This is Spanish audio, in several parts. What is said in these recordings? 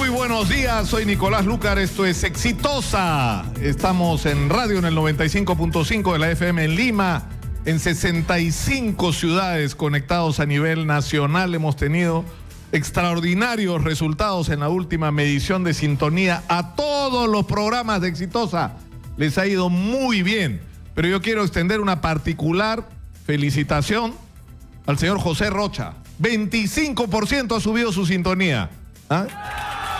Buenos días, soy Nicolás Lucar, esto es Exitosa. Estamos en radio en el 95.5 de la FM en Lima, en 65 ciudades conectados a nivel nacional. Hemos tenido extraordinarios resultados en la última medición de sintonía. A todos los programas de Exitosa les ha ido muy bien, pero yo quiero extender una particular felicitación al señor José Rocha. 25% ha subido su sintonía.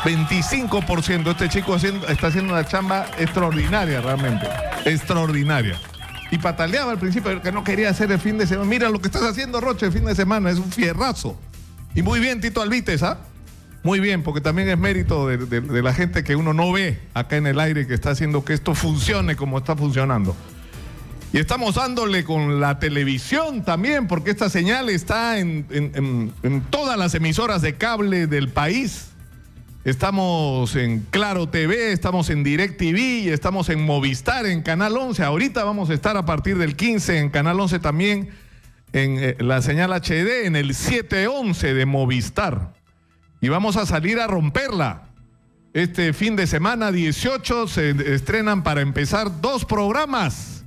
25%. Este chico está haciendo una chamba extraordinaria, realmente. Extraordinaria. Y pataleaba al principio que no quería hacer el fin de semana. Mira lo que estás haciendo, Rocha, el fin de semana. Es un fierrazo. Y muy bien, Tito Alvites, ¿ah? Muy bien, porque también es mérito de la gente que uno no ve acá en el aire, que está haciendo que esto funcione como está funcionando. Y estamos dándole con la televisión también, porque esta señal está en todas las emisoras de cable del país. Estamos en Claro TV, estamos en DirecTV y estamos en Movistar, en Canal 11. Ahorita vamos a estar a partir del 15 en Canal 11 también, en la señal HD, en el 711 de Movistar. Y vamos a salir a romperla. Este fin de semana 18 se estrenan para empezar 2 programas.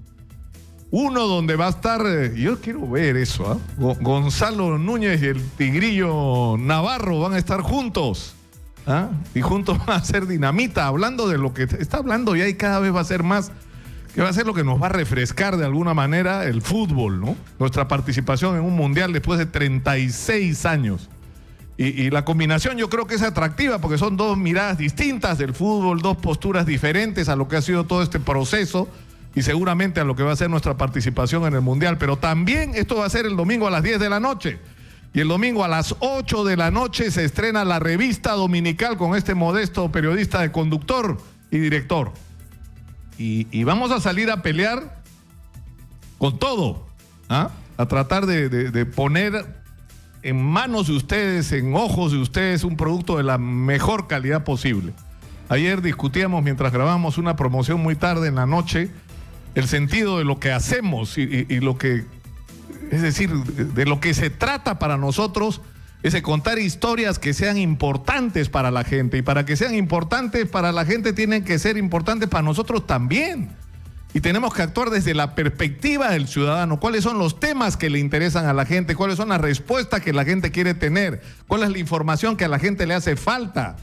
Uno donde va a estar, yo quiero ver eso, ¿eh? Gonzalo Núñez y el Tigrillo Navarro van a estar juntos. Y juntos van a hacer dinamita, hablando de lo que está hablando ya, y cada vez va a ser más, que va a ser lo que nos va a refrescar de alguna manera el fútbol, ¿no? Nuestra participación en un mundial después de 36 años. Y la combinación yo creo que es atractiva porque son 2 miradas distintas del fútbol, 2 posturas diferentes a lo que ha sido todo este proceso y seguramente a lo que va a ser nuestra participación en el mundial. Pero también esto va a ser el domingo a las 10 de la noche. Y el domingo a las 8 de la noche se estrena la revista dominical con este modesto periodista de conductor y director. Y vamos a salir a pelear con todo, a tratar de poner en manos de ustedes, en ojos de ustedes, un producto de la mejor calidad posible. Ayer discutíamos mientras grabamos una promoción muy tarde en la noche el sentido de lo que hacemos y lo que... Es decir, de lo que se trata para nosotros es de contar historias que sean importantes para la gente. Y para que sean importantes para la gente tienen que ser importantes para nosotros también. Y tenemos que actuar desde la perspectiva del ciudadano. ¿Cuáles son los temas que le interesan a la gente? ¿Cuáles son las respuestas que la gente quiere tener? ¿Cuál es la información que a la gente le hace falta?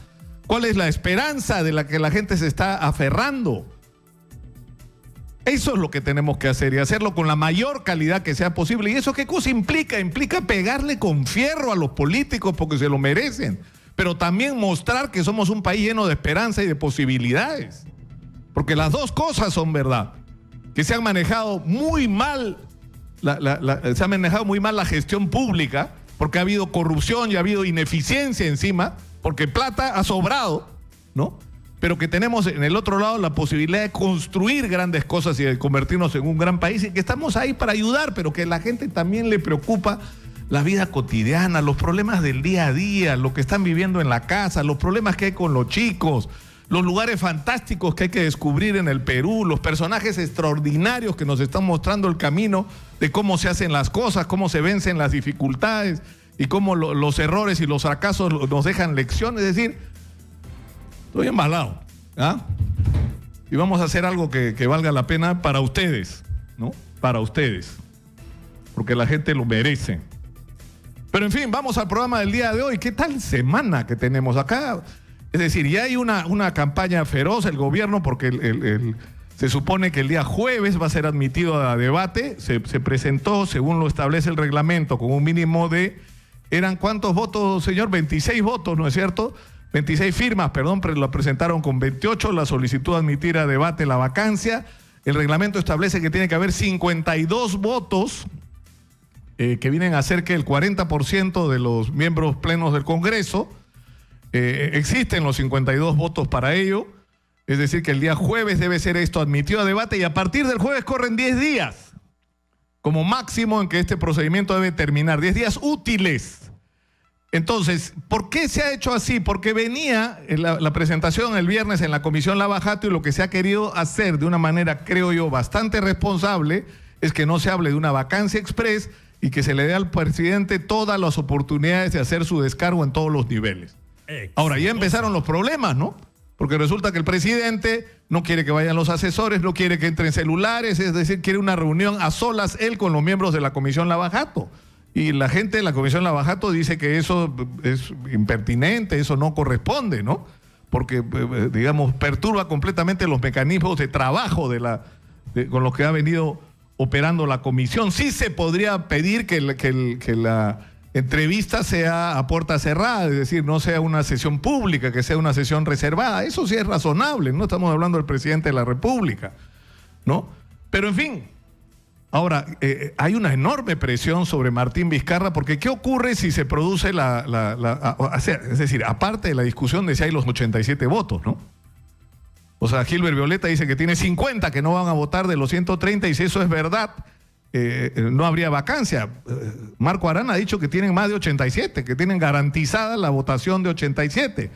¿Cuál es la esperanza de la que la gente se está aferrando? Eso es lo que tenemos que hacer y hacerlo con la mayor calidad que sea posible. ¿Y eso qué cosa implica? Implica pegarle con fierro a los políticos porque se lo merecen, pero también mostrar que somos un país lleno de esperanza y de posibilidades. Porque las dos cosas son verdad. Que se han manejado muy mal, se ha manejado muy mal la gestión pública, porque ha habido corrupción y ha habido ineficiencia encima, porque plata ha sobrado, ¿no? Pero que tenemos en el otro lado la posibilidad de construir grandes cosas y de convertirnos en un gran país, y que estamos ahí para ayudar, pero que a la gente también le preocupa la vida cotidiana, los problemas del día a día, lo que están viviendo en la casa, los problemas que hay con los chicos, los lugares fantásticos que hay que descubrir en el Perú, los personajes extraordinarios que nos están mostrando el camino de cómo se hacen las cosas, cómo se vencen las dificultades y cómo los errores y los fracasos nos dejan lecciones. Es decir, estoy embalado, y vamos a hacer algo que valga la pena para ustedes, ¿no? Para ustedes, porque la gente lo merece. Pero en fin, vamos al programa del día de hoy. ¿Qué tal semana que tenemos acá? Es decir, ya hay una campaña feroz el gobierno, porque se supone que el día jueves va a ser admitido a debate. Se presentó, según lo establece el reglamento, con un mínimo de... ¿Eran cuántos votos, señor? 26 votos, ¿no es cierto? 26 firmas, perdón, lo presentaron con 28, la solicitud de admitir a debate la vacancia. El reglamento establece que tiene que haber 52 votos, que vienen a ser que el 40% de los miembros plenos del Congreso. Existen los 52 votos para ello. Es decir, que el día jueves debe ser esto admitido a debate y a partir del jueves corren 10 días como máximo en que este procedimiento debe terminar, 10 días útiles. Entonces, ¿por qué se ha hecho así? Porque venía la presentación el viernes en la Comisión Lava Jato y lo que se ha querido hacer de una manera, creo yo, bastante responsable es que no se hable de una vacancia express y que se le dé al presidente todas las oportunidades de hacer su descargo en todos los niveles. Ahora, ya empezaron los problemas, ¿no? Porque resulta que el presidente no quiere que vayan los asesores, no quiere que entren celulares, es decir, quiere una reunión a solas él con los miembros de la Comisión Lava Jato. Y la gente de la Comisión Lava Jato dice que eso es impertinente, eso no corresponde, ¿no? Porque, digamos, perturba completamente los mecanismos de trabajo con los que ha venido operando la comisión. Sí se podría pedir que la entrevista sea a puerta cerrada, es decir, no sea una sesión pública, que sea una sesión reservada. Eso sí es razonable, no estamos hablando del presidente de la República, ¿no? Pero en fin, ahora, hay una enorme presión sobre Martín Vizcarra, porque ¿qué ocurre si se produce es decir, aparte de la discusión de si hay los 87 votos, ¿no? O sea, Gilbert Violeta dice que tiene 50 que no van a votar de los 130 y si eso es verdad, no habría vacancia. Marco Arana ha dicho que tienen más de 87, que tienen garantizada la votación de 87.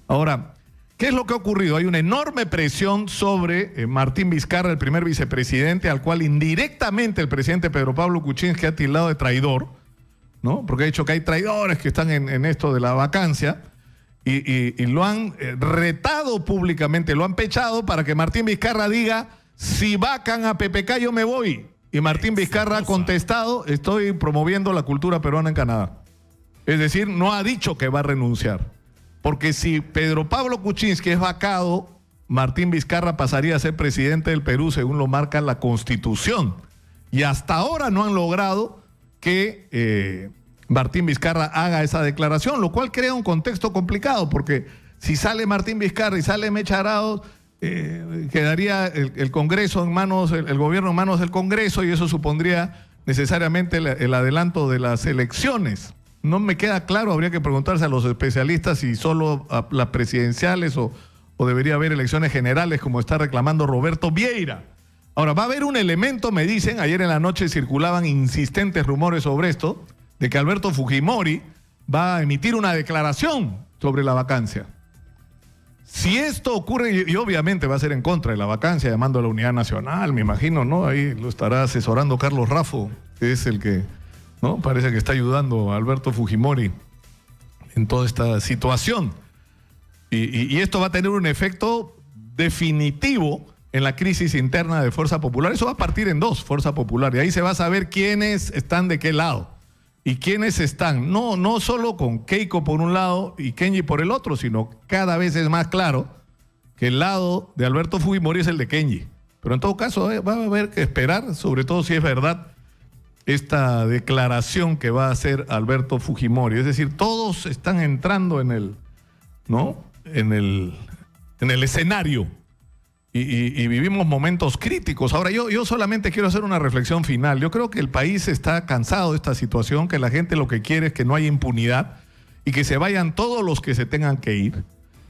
Ahora, ¿qué es lo que ha ocurrido? Hay una enorme presión sobre Martín Vizcarra, el primer vicepresidente, al cual indirectamente el presidente Pedro Pablo Kuczynski ha tildado de traidor, ¿no? Porque ha dicho que hay traidores que están en esto de la vacancia y lo han retado públicamente, lo han pechado para que Martín Vizcarra diga: si vacan a PPK yo me voy. Y Martín Vizcarra ha contestado: estoy promoviendo la cultura peruana en Canadá. Es decir, no ha dicho que va a renunciar. Porque si Pedro Pablo Kuczynski es vacado, Martín Vizcarra pasaría a ser presidente del Perú según lo marca la Constitución. Y hasta ahora no han logrado que Martín Vizcarra haga esa declaración, lo cual crea un contexto complicado, porque si sale Martín Vizcarra y sale Mecha Arauz, quedaría el Congreso en manos, el gobierno en manos del Congreso, y eso supondría necesariamente el adelanto de las elecciones. No me queda claro, habría que preguntarse a los especialistas si solo a las presidenciales o debería haber elecciones generales como está reclamando Roberto Vieira. Ahora, va a haber un elemento, me dicen, ayer en la noche circulaban insistentes rumores sobre esto, de que Alberto Fujimori va a emitir una declaración sobre la vacancia. Si esto ocurre, y obviamente va a ser en contra de la vacancia, llamando a la unidad nacional, me imagino, ¿no? Ahí lo estará asesorando Carlos Raffo, que es el que, ¿no? Parece que está ayudando a Alberto Fujimori en toda esta situación. Y esto va a tener un efecto definitivo en la crisis interna de Fuerza Popular. Eso va a partir en dos, Fuerza Popular, y ahí se va a saber quiénes están de qué lado. Y quiénes están, no solo con Keiko por un lado y Kenji por el otro, sino cada vez es más claro que el lado de Alberto Fujimori es el de Kenji. Pero en todo caso va a haber que esperar, sobre todo si es verdad esta declaración que va a hacer Alberto Fujimori. Es decir, todos están entrando en el escenario y vivimos momentos críticos. Ahora, yo solamente quiero hacer una reflexión final. Yo creo que el país está cansado de esta situación, que la gente lo que quiere es que no haya impunidad y que se vayan todos los que se tengan que ir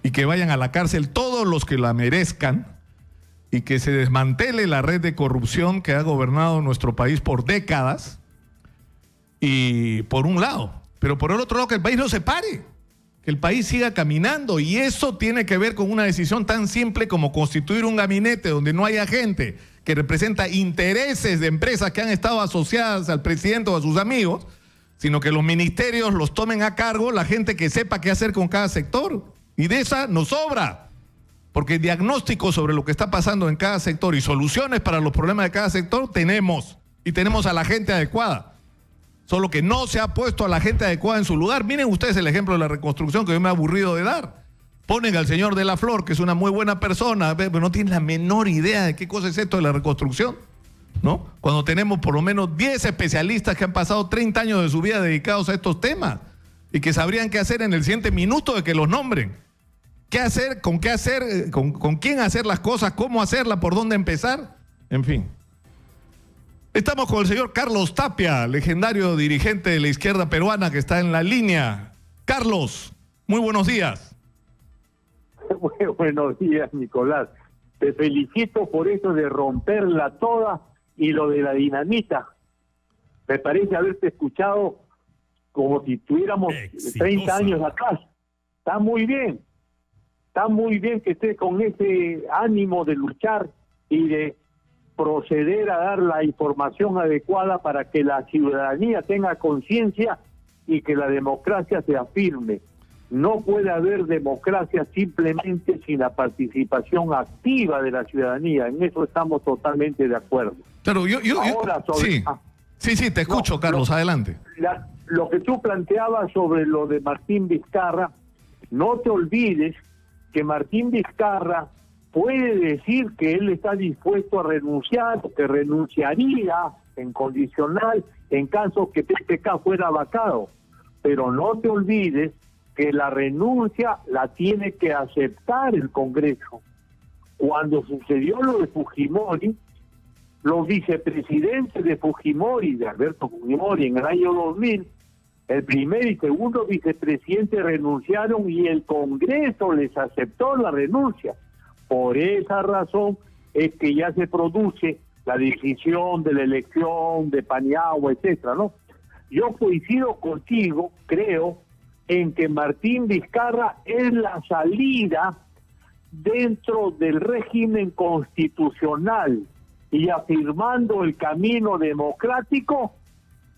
y que vayan a la cárcel todos los que la merezcan y que se desmantele la red de corrupción que ha gobernado nuestro país por décadas, y por un lado, pero por el otro lado que el país no se pare, que el país siga caminando, y eso tiene que ver con una decisión tan simple como constituir un gabinete donde no haya gente que representa intereses de empresas que han estado asociadas al presidente o a sus amigos, sino que los ministerios los tomen a cargo la gente que sepa qué hacer con cada sector, y de esa nos sobra, porque diagnósticos sobre lo que está pasando en cada sector y soluciones para los problemas de cada sector tenemos, y tenemos a la gente adecuada. Solo que no se ha puesto a la gente adecuada en su lugar. Miren ustedes el ejemplo de la reconstrucción que yo me he aburrido de dar. Ponen al señor de la Flor, que es una muy buena persona, pero no tiene la menor idea de qué cosa es esto de la reconstrucción, ¿no? Cuando tenemos por lo menos 10 especialistas que han pasado 30 años de su vida dedicados a estos temas y que sabrían qué hacer en el siguiente minuto de que los nombren. ¿Qué hacer? ¿Con qué hacer? ¿Con quién hacer las cosas? ¿Cómo hacerlas? ¿Por dónde empezar? En fin. Estamos con el señor Carlos Tapia, legendario dirigente de la izquierda peruana que está en la línea. Carlos, muy buenos días. Buenos días, Nicolás. Te felicito por eso de romperla toda y lo de la dinamita. Me parece haberte escuchado como si tuviéramos 30 años atrás. Está muy bien que estés con ese ánimo de luchar y de proceder a dar la información adecuada para que la ciudadanía tenga conciencia y que la democracia se afirme. No puede haber democracia simplemente sin la participación activa de la ciudadanía. En eso estamos totalmente de acuerdo. Claro, Ahora, sobre, sí, te escucho, Carlos, adelante. Lo que tú planteabas sobre lo de Martín Vizcarra, no te olvides que Martín Vizcarra puede decir que él está dispuesto a renunciar, que renunciaría en condicional en caso que PPK fuera vacado. Pero no te olvides que la renuncia la tiene que aceptar el Congreso. Cuando sucedió lo de Fujimori, los vicepresidentes de Fujimori, de Alberto Fujimori, en el año 2000, el primer y segundo vicepresidente renunciaron y el Congreso les aceptó la renuncia. Por esa razón es que ya se produce la decisión de la elección de Paniagua, etcétera, ¿no? Yo coincido contigo, creo, en que Martín Vizcarra es la salida dentro del régimen constitucional y afirmando el camino democrático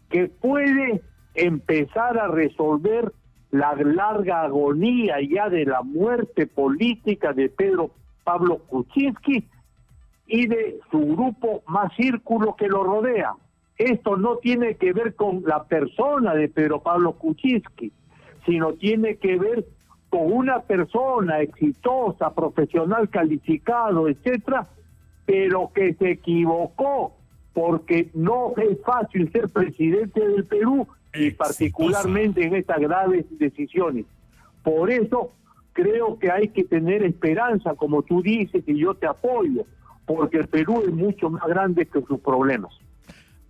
que puede empezar a resolver la larga agonía ya de la muerte política de Pedro Pablo Kuczynski y de su grupo más círculo que lo rodea. Esto no tiene que ver con la persona de Pedro Pablo Kuczynski, sino tiene que ver con una persona exitosa, profesional, calificado, etcétera, pero que se equivocó, porque no es fácil ser presidente del Perú, y particularmente en estas graves decisiones. Por eso creo que hay que tener esperanza, como tú dices, y yo te apoyo, porque el Perú es mucho más grande que sus problemas.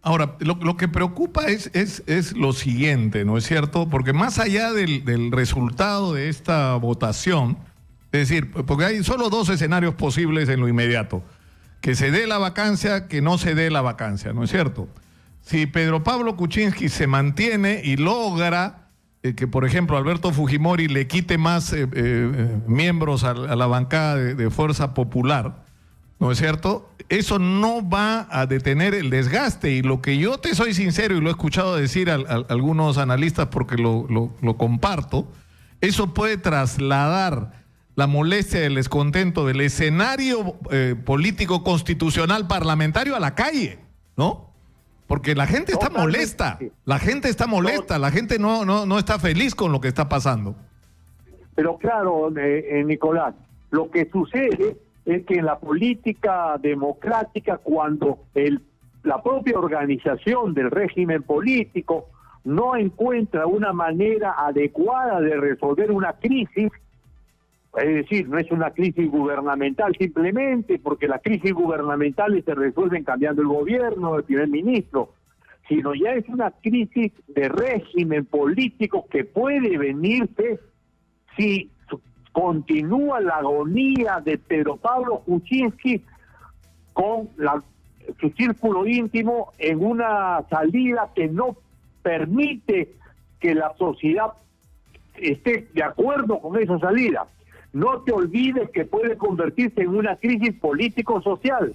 Ahora, lo que preocupa es lo siguiente, ¿no es cierto? Porque más allá del resultado de esta votación, es decir, porque hay solo dos escenarios posibles en lo inmediato: que se dé la vacancia, que no se dé la vacancia, ¿no es cierto? Si Pedro Pablo Kuczynski se mantiene y logra que, por ejemplo, Alberto Fujimori le quite más miembros a la bancada de Fuerza Popular, ¿no es cierto? Eso no va a detener el desgaste, y lo que yo te soy sincero y lo he escuchado decir a algunos analistas porque lo comparto, eso puede trasladar la molestia y el descontento del escenario político constitucional parlamentario a la calle, ¿no? Porque la gente está molesta, la gente está molesta, la gente no está feliz con lo que está pasando. Pero claro, Nicolás, lo que sucede es que en la política democrática, cuando la propia organización del régimen político no encuentra una manera adecuada de resolver una crisis, es decir, no es una crisis gubernamental simplemente, porque las crisis gubernamentales se resuelven cambiando el gobierno, el primer ministro, sino ya es una crisis de régimen político que puede venirse si continúa la agonía de Pedro Pablo Kuczynski con su círculo íntimo en una salida que no permite que la sociedad esté de acuerdo con esa salida. No te olvides que puede convertirse en una crisis político-social,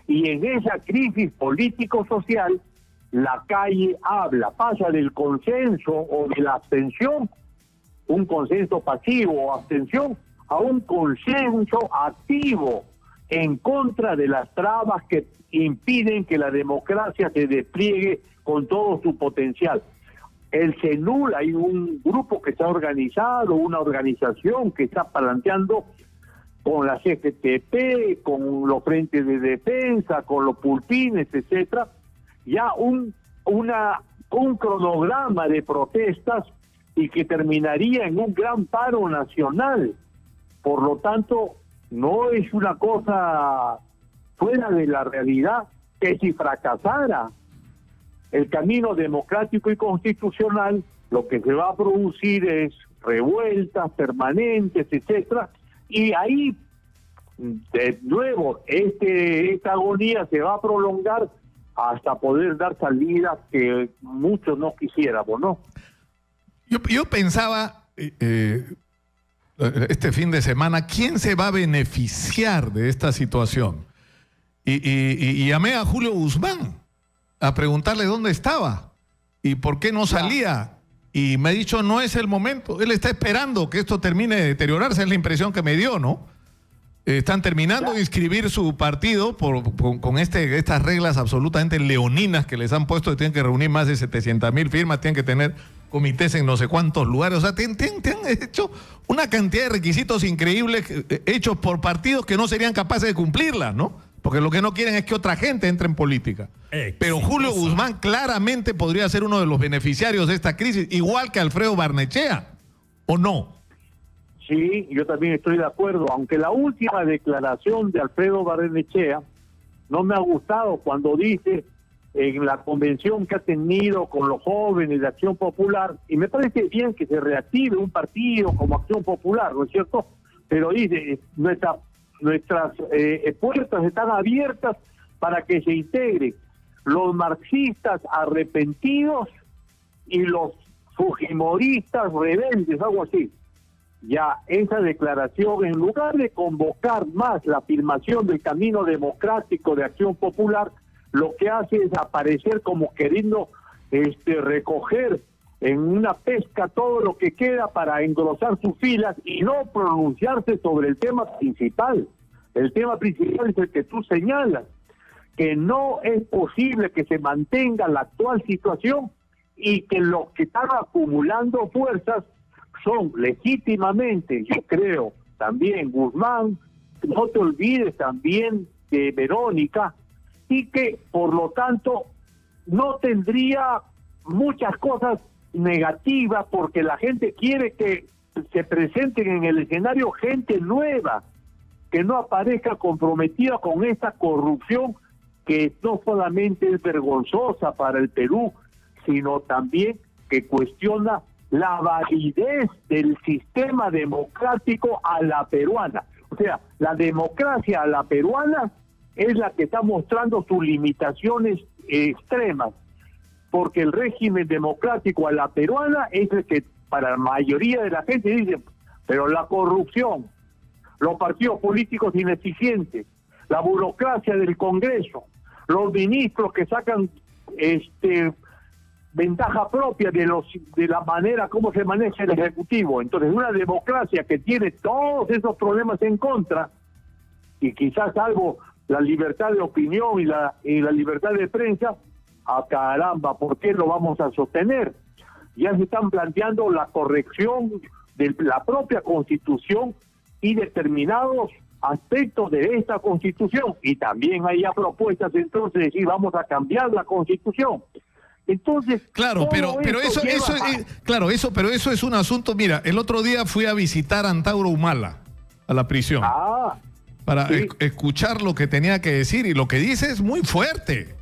y en esa crisis político-social la calle habla, pasa del consenso o de la abstención, un consenso pasivo o abstención, a un consenso activo en contra de las trabas que impiden que la democracia se despliegue con todo su potencial. El CENUL, hay un grupo que está organizado, una organización que está planteando con la CGTP, con los frentes de defensa, con los pulpines, etcétera, ya un cronograma de protestas y que terminaría en un gran paro nacional. Por lo tanto, no es una cosa fuera de la realidad que si fracasara el camino democrático y constitucional, lo que se va a producir es revueltas permanentes, etcétera, Y ahí, de nuevo, esta agonía se va a prolongar hasta poder dar salida que muchos no quisiéramos, ¿no? Yo pensaba este fin de semana, ¿quién se va a beneficiar de esta situación? Y llamé a Julio Guzmán a preguntarle dónde estaba y por qué no salía. Y me ha dicho, no es el momento. Él está esperando que esto termine de deteriorarse, es la impresión que me dio, ¿no? Están terminando de inscribir su partido con estas reglas absolutamente leoninas que les han puesto, que tienen que reunir más de 700.000 firmas, tienen que tener comités en no sé cuántos lugares. O sea, te han hecho una cantidad de requisitos increíbles hechos por partidos que no serían capaces de cumplirlas, ¿no? Porque lo que no quieren es que otra gente entre en política. Pero Julio Guzmán claramente podría ser uno de los beneficiarios de esta crisis, igual que Alfredo Barnechea, ¿o no? Sí, yo también estoy de acuerdo, aunque la última declaración de Alfredo Barnechea no me ha gustado cuando dice en la convención que ha tenido con los jóvenes de Acción Popular, y me parece bien que se reactive un partido como Acción Popular, ¿no es cierto? Pero dice, nuestras puertas están abiertas para que se integren los marxistas arrepentidos y los fujimoristas rebeldes, algo así. Ya esa declaración, en lugar de convocar más la afirmación del camino democrático de Acción Popular, lo que hace es aparecer como queriendo recoger en una pesca todo lo que queda para engrosar sus filas y no pronunciarse sobre el tema principal. El tema principal es el que tú señalas, que no es posible que se mantenga la actual situación y que los que están acumulando fuerzas son legítimamente, yo creo, también Guzmán, no te olvides también de Verónica, y que por lo tanto no tendría muchas cosas negativas porque la gente quiere que se presenten en el escenario gente nueva, que no aparezca comprometida con esta corrupción que no solamente es vergonzosa para el Perú, sino también que cuestiona la validez del sistema democrático a la peruana. O sea, la democracia a la peruana es la que está mostrando sus limitaciones extremas, porque el régimen democrático a la peruana es el que para la mayoría de la gente dice, pero la corrupción, los partidos políticos ineficientes, la burocracia del Congreso, los ministros que sacan ventaja propia de la manera como se maneja el Ejecutivo. Entonces, una democracia que tiene todos esos problemas en contra, y quizás algo la libertad de opinión y la libertad de prensa, a caramba, ¿por qué lo vamos a sostener? Ya se están planteando la corrección de la propia Constitución y determinados aspectos de esta Constitución, y también hay ya propuestas entonces de decir vamos a cambiar la Constitución. Entonces, claro, pero eso es un asunto. Mira, el otro día fui a visitar a Antauro Humala, a la prisión, para escuchar lo que tenía que decir, y lo que dice es muy fuerte.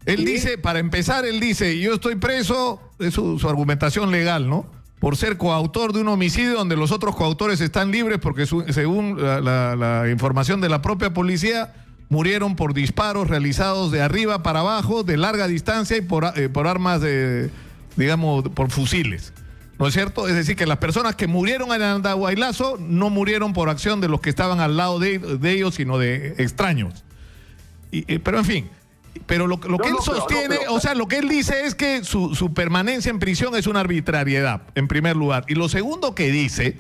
Él dice, para empezar, él dice, yo estoy preso, es su argumentación legal, ¿no? Por ser coautor de un homicidio donde los otros coautores están libres porque según la información de la propia policía, murieron por disparos realizados de arriba para abajo, de larga distancia y por armas digamos, por fusiles. ¿No es cierto? Es decir, que las personas que murieron en Andahuaylazo no murieron por acción de los que estaban al lado de ellos, sino de extraños. Pero en fin, pero lo que él sostiene, o sea, lo que él dice es que su permanencia en prisión es una arbitrariedad, en primer lugar. Y lo segundo que dice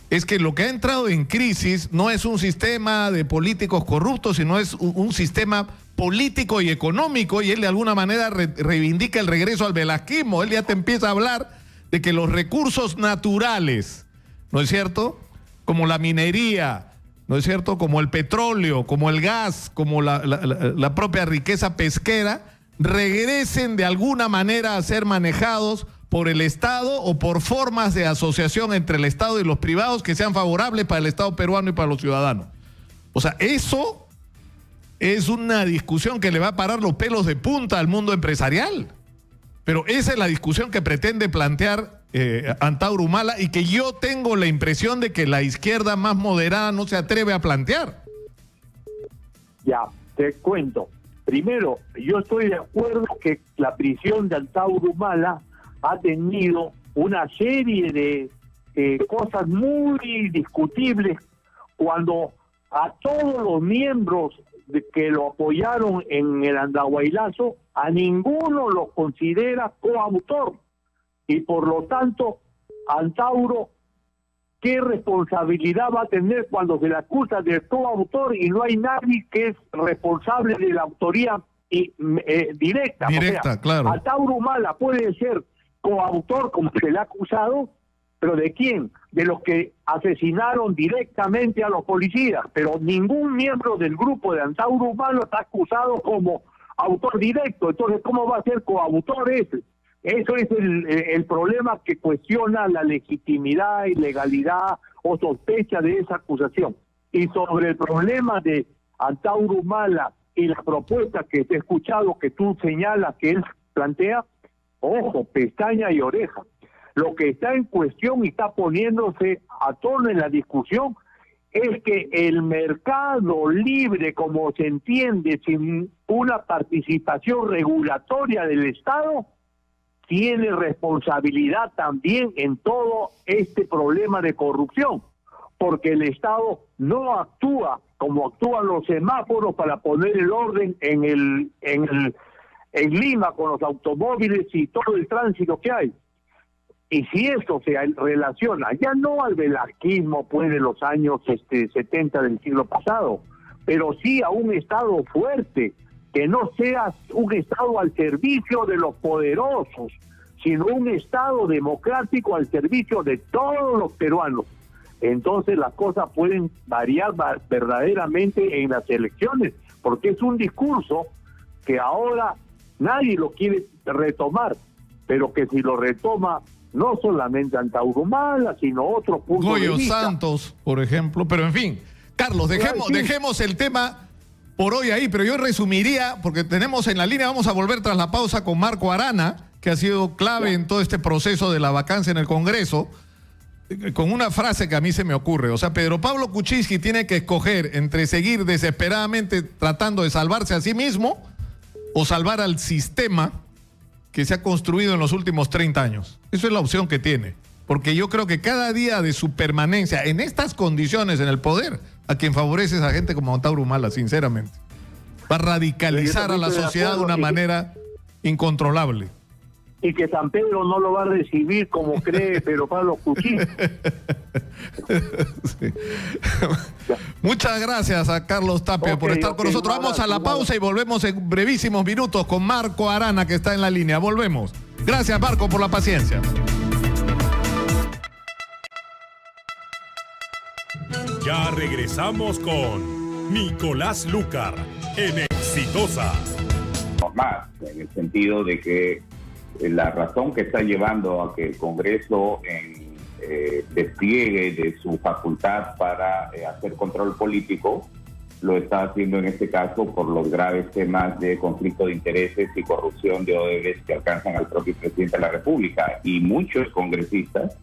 es que lo que ha entrado en crisis no es un sistema de políticos corruptos, sino es un sistema político y económico, y él de alguna manera reivindica el regreso al velasquismo. Él ya te empieza a hablar de que los recursos naturales, ¿no es cierto?, como la minería, ¿no es cierto?, como el petróleo, como el gas, como la propia riqueza pesquera, regresen de alguna manera a ser manejados por el Estado o por formas de asociación entre el Estado y los privados que sean favorables para el Estado peruano y para los ciudadanos. O sea, eso es una discusión que le va a parar los pelos de punta al mundo empresarial. Pero esa es la discusión que pretende plantear Antauro Humala y que yo tengo la impresión de que la izquierda más moderada no se atreve a plantear. Ya, te cuento. Primero, yo estoy de acuerdo que la prisión de Antauro Humala ha tenido una serie de cosas muy discutibles cuando a todos los miembros que lo apoyaron en el Andahuaylazo, a ninguno lo considera coautor. Y por lo tanto, Antauro, ¿qué responsabilidad va a tener cuando se le acusa de coautor y no hay nadie que es responsable de la autoría directa? Directa, o sea, claro. Antauro Humala puede ser coautor, como se le ha acusado, pero ¿de quién? De los que asesinaron directamente a los policías, pero ningún miembro del grupo de Antauro Humala está acusado como autor directo. Entonces, ¿cómo va a ser coautor ese? Eso es el problema que cuestiona la legitimidad y legalidad o sospecha de esa acusación. Y sobre el problema de Antauro Humala y la propuesta que te he escuchado que tú señalas que él plantea, ojo, pestaña y oreja. Lo que está en cuestión y está poniéndose a tono en la discusión es que el mercado libre, como se entiende, sin una participación regulatoria del Estado, tiene responsabilidad también en todo este problema de corrupción, porque el Estado no actúa como actúan los semáforos para poner el orden en Lima con los automóviles y todo el tránsito que hay. Y si eso se relaciona, ya no al velasquismo pues de los años 70 del siglo pasado, pero sí a un Estado fuerte, que no sea un Estado al servicio de los poderosos, sino un Estado democrático al servicio de todos los peruanos. Entonces las cosas pueden variar verdaderamente en las elecciones, porque es un discurso que ahora nadie lo quiere retomar, pero que si lo retoma no solamente Antauro Humala, sino otros puntos de Goyo vista. Santos, por ejemplo, pero en fin, Carlos, dejemos el tema por hoy ahí, pero yo resumiría, porque tenemos en la línea, vamos a volver tras la pausa con Marco Arana, que ha sido clave en todo este proceso de la vacancia en el Congreso, con una frase que a mí se me ocurre. O sea, Pedro Pablo Kuczynski tiene que escoger entre seguir desesperadamente tratando de salvarse a sí mismo o salvar al sistema que se ha construido en los últimos 30 años. Eso es la opción que tiene. Porque yo creo que cada día de su permanencia en estas condiciones en el poder, a quien favorece es a gente como Antauro Humala, sinceramente. Va a radicalizar a la sociedad de una manera incontrolable. Y que San Pedro no lo va a recibir como cree Pedro Pablo Kuczynski. Sí. Muchas gracias a Carlos Tapia por estar con nosotros. Vamos a la pausa y volvemos en brevísimos minutos con Marco Arana, que está en la línea. Volvemos. Gracias, Marco, por la paciencia. Ya regresamos con Nicolás Lucar en Exitosa. Más, en el sentido de que la razón que está llevando a que el Congreso despliegue de su facultad para hacer control político, lo está haciendo en este caso por los graves temas de conflicto de intereses y corrupción de Odebrecht que alcanzan al propio presidente de la República. Y muchos congresistas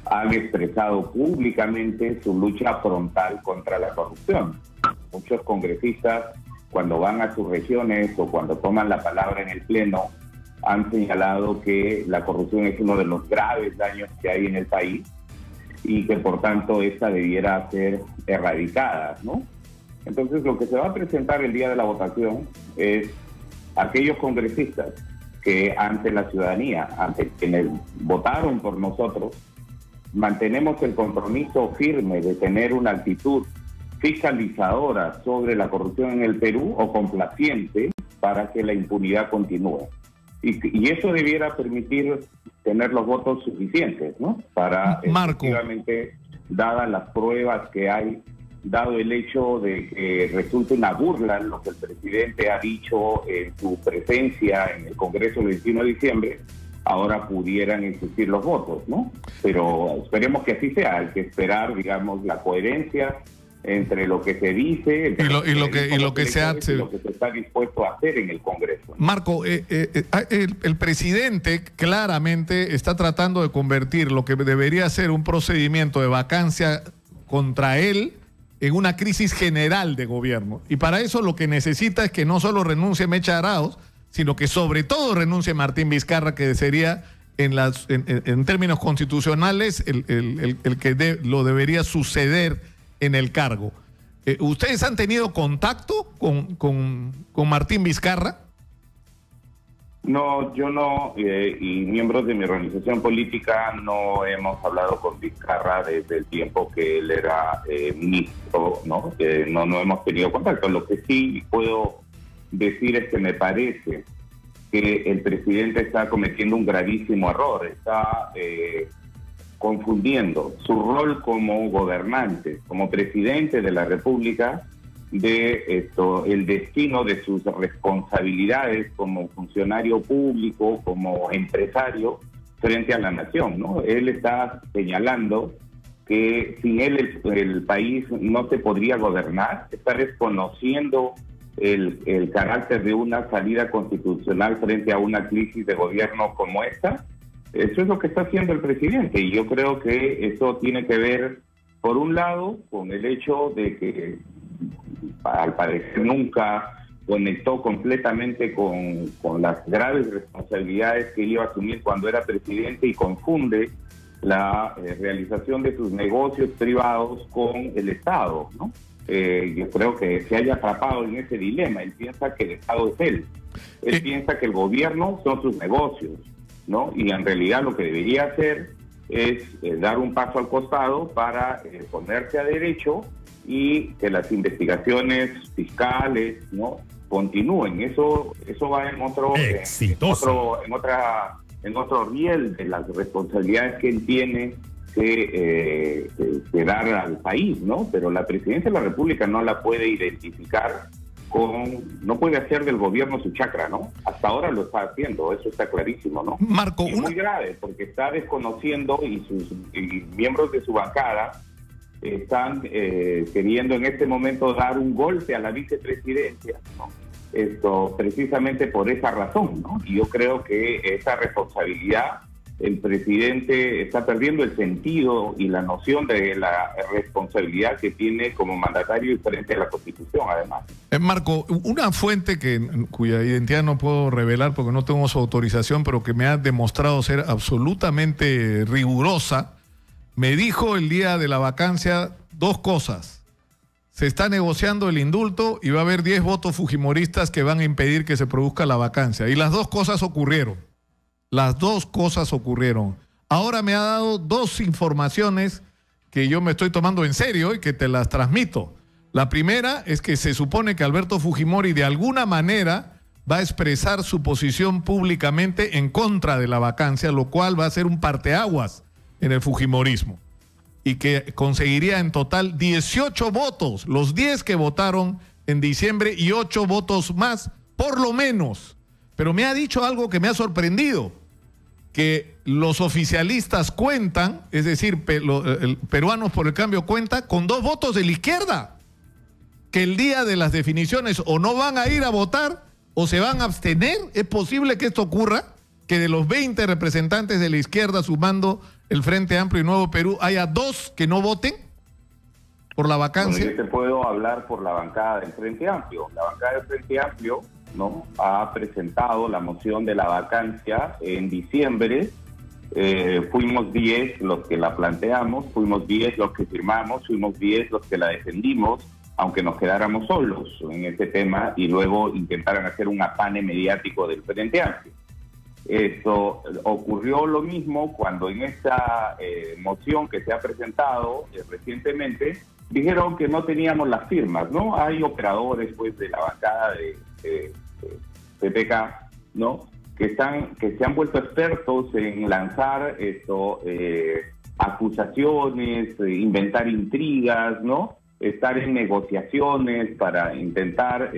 han expresado públicamente su lucha frontal contra la corrupción. Muchos congresistas, cuando van a sus regiones o cuando toman la palabra en el Pleno, han señalado que la corrupción es uno de los graves daños que hay en el país y que por tanto esta debiera ser erradicada, ¿no? Entonces lo que se va a presentar el día de la votación es aquellos congresistas que ante la ciudadanía, ante quienes votaron por nosotros, mantenemos el compromiso firme de tener una actitud fiscalizadora sobre la corrupción en el Perú o complaciente para que la impunidad continúe. Y eso debiera permitir tener los votos suficientes, ¿no? Para, Marco, efectivamente, dadas las pruebas que hay, dado el hecho de que resulta una burla lo que el presidente ha dicho en su presencia en el Congreso el 21 de diciembre, ahora pudieran existir los votos, ¿no? Pero esperemos que así sea. Hay que esperar, digamos, la coherencia entre lo que se dice y lo que se hace, y lo que se está dispuesto a hacer en el Congreso. Marco, el presidente claramente está tratando de convertir lo que debería ser un procedimiento de vacancia contra él en una crisis general de gobierno. Y para eso lo que necesita es que no solo renuncie Mecha Arauz, sino que sobre todo renuncie Martín Vizcarra, que sería en términos constitucionales el que lo debería suceder en el cargo. ¿Ustedes han tenido contacto con Martín Vizcarra? No, yo no, y miembros de mi organización política no hemos hablado con Vizcarra desde el tiempo que él era ministro, ¿no? No hemos tenido contacto. Lo que sí puedo decir es que me parece que el presidente está cometiendo un gravísimo error, está confundiendo su rol como gobernante, como presidente de la República, el destino de sus responsabilidades como funcionario público, como empresario frente a la nación, ¿no? Él está señalando que sin él el país no se podría gobernar, está desconociendo el carácter de una salida constitucional frente a una crisis de gobierno como esta. Eso es lo que está haciendo el presidente, y yo creo que eso tiene que ver, por un lado, con el hecho de que al parecer nunca conectó completamente con las graves responsabilidades que iba a asumir cuando era presidente, y confunde la realización de sus negocios privados con el Estado, ¿no? Yo creo que se haya atrapado en ese dilema. Él piensa que el Estado es él. Él piensa que el gobierno son sus negocios, ¿no? Y en realidad lo que debería hacer es dar un paso al costado para ponerse a derecho y que las investigaciones fiscales, ¿no?, continúen. Eso va en otro riel de las responsabilidades que él tiene que dar al país, ¿no? Pero la presidencia de la República no la puede identificar no puede hacer del gobierno su chacra, ¿no? Hasta ahora lo está haciendo, eso está clarísimo, ¿no? Marco, es muy grave porque está desconociendo, y miembros de su bancada están queriendo en este momento dar un golpe a la vicepresidencia, ¿no? Esto precisamente por esa razón, ¿no? Y yo creo que esa responsabilidad, el presidente está perdiendo el sentido y la noción de la responsabilidad que tiene como mandatario y frente a la Constitución, además. Marco, una fuente cuya identidad no puedo revelar porque no tengo su autorización, pero que me ha demostrado ser absolutamente rigurosa, me dijo el día de la vacancia dos cosas. Se está negociando el indulto y va a haber 10 votos fujimoristas que van a impedir que se produzca la vacancia. Y las dos cosas ocurrieron. Las dos cosas ocurrieron. Ahora me ha dado dos informaciones que yo me estoy tomando en serio y que te las transmito. La primera es que se supone que Alberto Fujimori de alguna manera va a expresar su posición públicamente en contra de la vacancia, lo cual va a ser un parteaguas en el fujimorismo, y que conseguiría en total 18 votos, los 10 que votaron en diciembre y 8 votos más, por lo menos. Pero me ha dicho algo que me ha sorprendido, que los oficialistas cuentan, es decir, Peruanos por el Cambio cuenta con 2 votos de la izquierda, que el día de las definiciones o no van a ir a votar o se van a abstener. ¿Es posible que esto ocurra? Que de los 20 representantes de la izquierda, sumando el Frente Amplio y Nuevo Perú, haya 2 que no voten por la vacancia. Bueno, yo te puedo hablar por la bancada del Frente Amplio. La bancada del Frente Amplio, ¿no?, ha presentado la moción de la vacancia en diciembre. Fuimos 10 los que la planteamos, fuimos 10 los que firmamos, fuimos 10 los que la defendimos, aunque nos quedáramos solos en este tema y luego intentaran hacer un apane mediático del Frente Amplio. Esto ocurrió lo mismo cuando en esta moción que se ha presentado recientemente dijeron que no teníamos las firmas, ¿no? Hay operadores, pues, de la bancada de PPK, ¿no?, que se han vuelto expertos en lanzar acusaciones, inventar intrigas, ¿no?, estar en negociaciones para intentar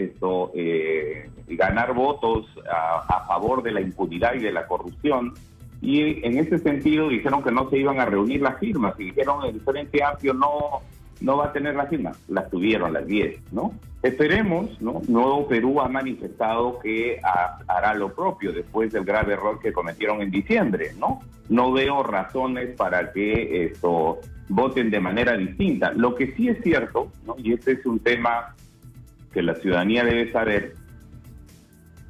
ganar votos a favor de la impunidad y de la corrupción. Y en ese sentido dijeron que no se iban a reunir las firmas, y dijeron el Frente Amplio no no va a tener las firmas. Las tuvieron las 10, ¿no? Esperemos, ¿no? Nuevo Perú ha manifestado que hará lo propio después del grave error que cometieron en diciembre, ¿no? No veo razones para que esto voten de manera distinta. Lo que sí es cierto, ¿no? Y este es un tema que la ciudadanía debe saber,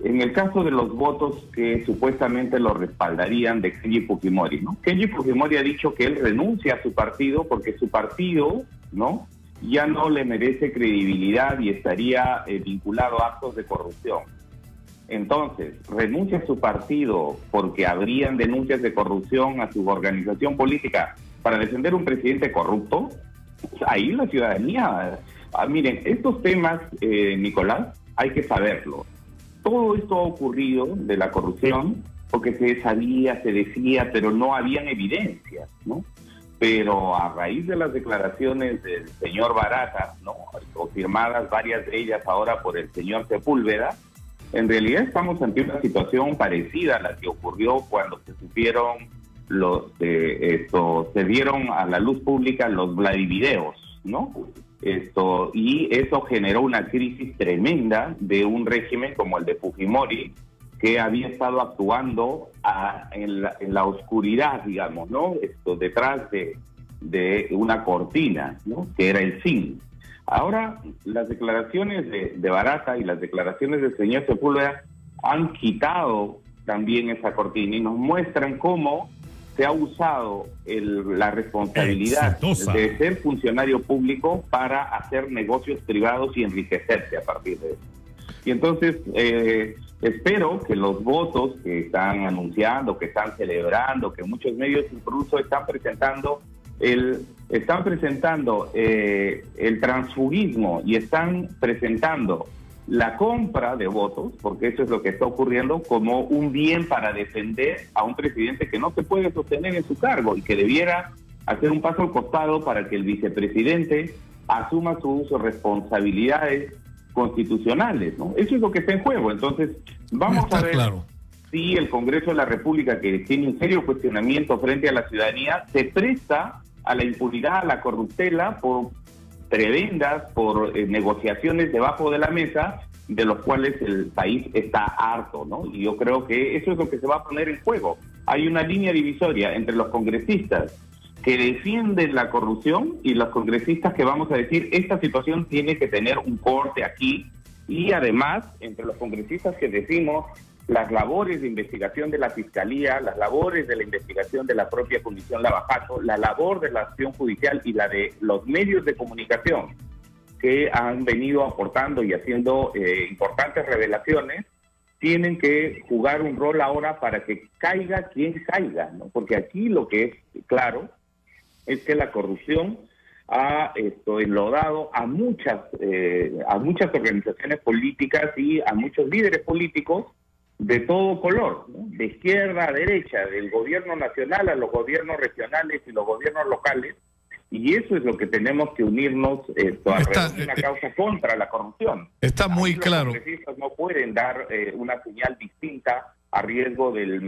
en el caso de los votos que supuestamente lo respaldarían de Kenji Fujimori, ¿no? Kenji Fujimori ha dicho que él renuncia a su partido porque su partido, ¿no?, ya no le merece credibilidad y estaría vinculado a actos de corrupción. Entonces, renuncia a su partido porque habrían denuncias de corrupción a su organización política para defender un presidente corrupto. Ahí la ciudadanía... miren, estos temas, Nicolás, hay que saberlo. Todo esto ha ocurrido de la corrupción porque se sabía, se decía, pero no habían evidencias, ¿no? Pero a raíz de las declaraciones del señor Barata, ¿no?, confirmadas varias de ellas ahora por el señor Sepúlveda, en realidad estamos ante una situación parecida a la que ocurrió cuando se supieron se dieron a la luz pública los Vladivideos, ¿no? Y eso generó una crisis tremenda de un régimen como el de Fujimori, que había estado actuando en la oscuridad, digamos, ¿no? Detrás de una cortina, ¿no?, que era el fin. Ahora, las declaraciones de Barata y las declaraciones del señor Sepúlveda han quitado también esa cortina y nos muestran cómo se ha usado la responsabilidad de ser funcionario público para hacer negocios privados y enriquecerse a partir de eso. Y entonces espero que los votos que están anunciando, que están celebrando, que muchos medios incluso están presentando el transfugismo y están presentando la compra de votos, porque eso es lo que está ocurriendo, como un bien para defender a un presidente que no se puede sostener en su cargo y que debiera hacer un paso al costado para que el vicepresidente asuma sus responsabilidades constitucionales, ¿no? Eso es lo que está en juego. Entonces, vamos a ver si el Congreso de la República, que tiene un serio cuestionamiento frente a la ciudadanía, se presta a la impunidad, a la corruptela, por prebendas, por negociaciones debajo de la mesa, de los cuales el país está harto, ¿no? Y yo creo que eso es lo que se va a poner en juego. Hay una línea divisoria entre los congresistas que defienden la corrupción y los congresistas que vamos a decir, esta situación tiene que tener un corte aquí, y además entre los congresistas que decimos las labores de investigación de la Fiscalía, las labores de la investigación de la propia Comisión Lavajato, la labor de la acción judicial y la de los medios de comunicación que han venido aportando y haciendo importantes revelaciones, tienen que jugar un rol ahora para que caiga quien caiga, ¿no? Porque aquí lo que es claro es que la corrupción ha enlodado a muchas organizaciones políticas y a muchos líderes políticos de todo color, ¿no?, de izquierda a derecha, del gobierno nacional a los gobiernos regionales y los gobiernos locales, y eso es lo que tenemos que unirnos alrededor de una causa contra la corrupción. Está muy claro. Los congresistas no pueden dar una señal distinta a riesgo del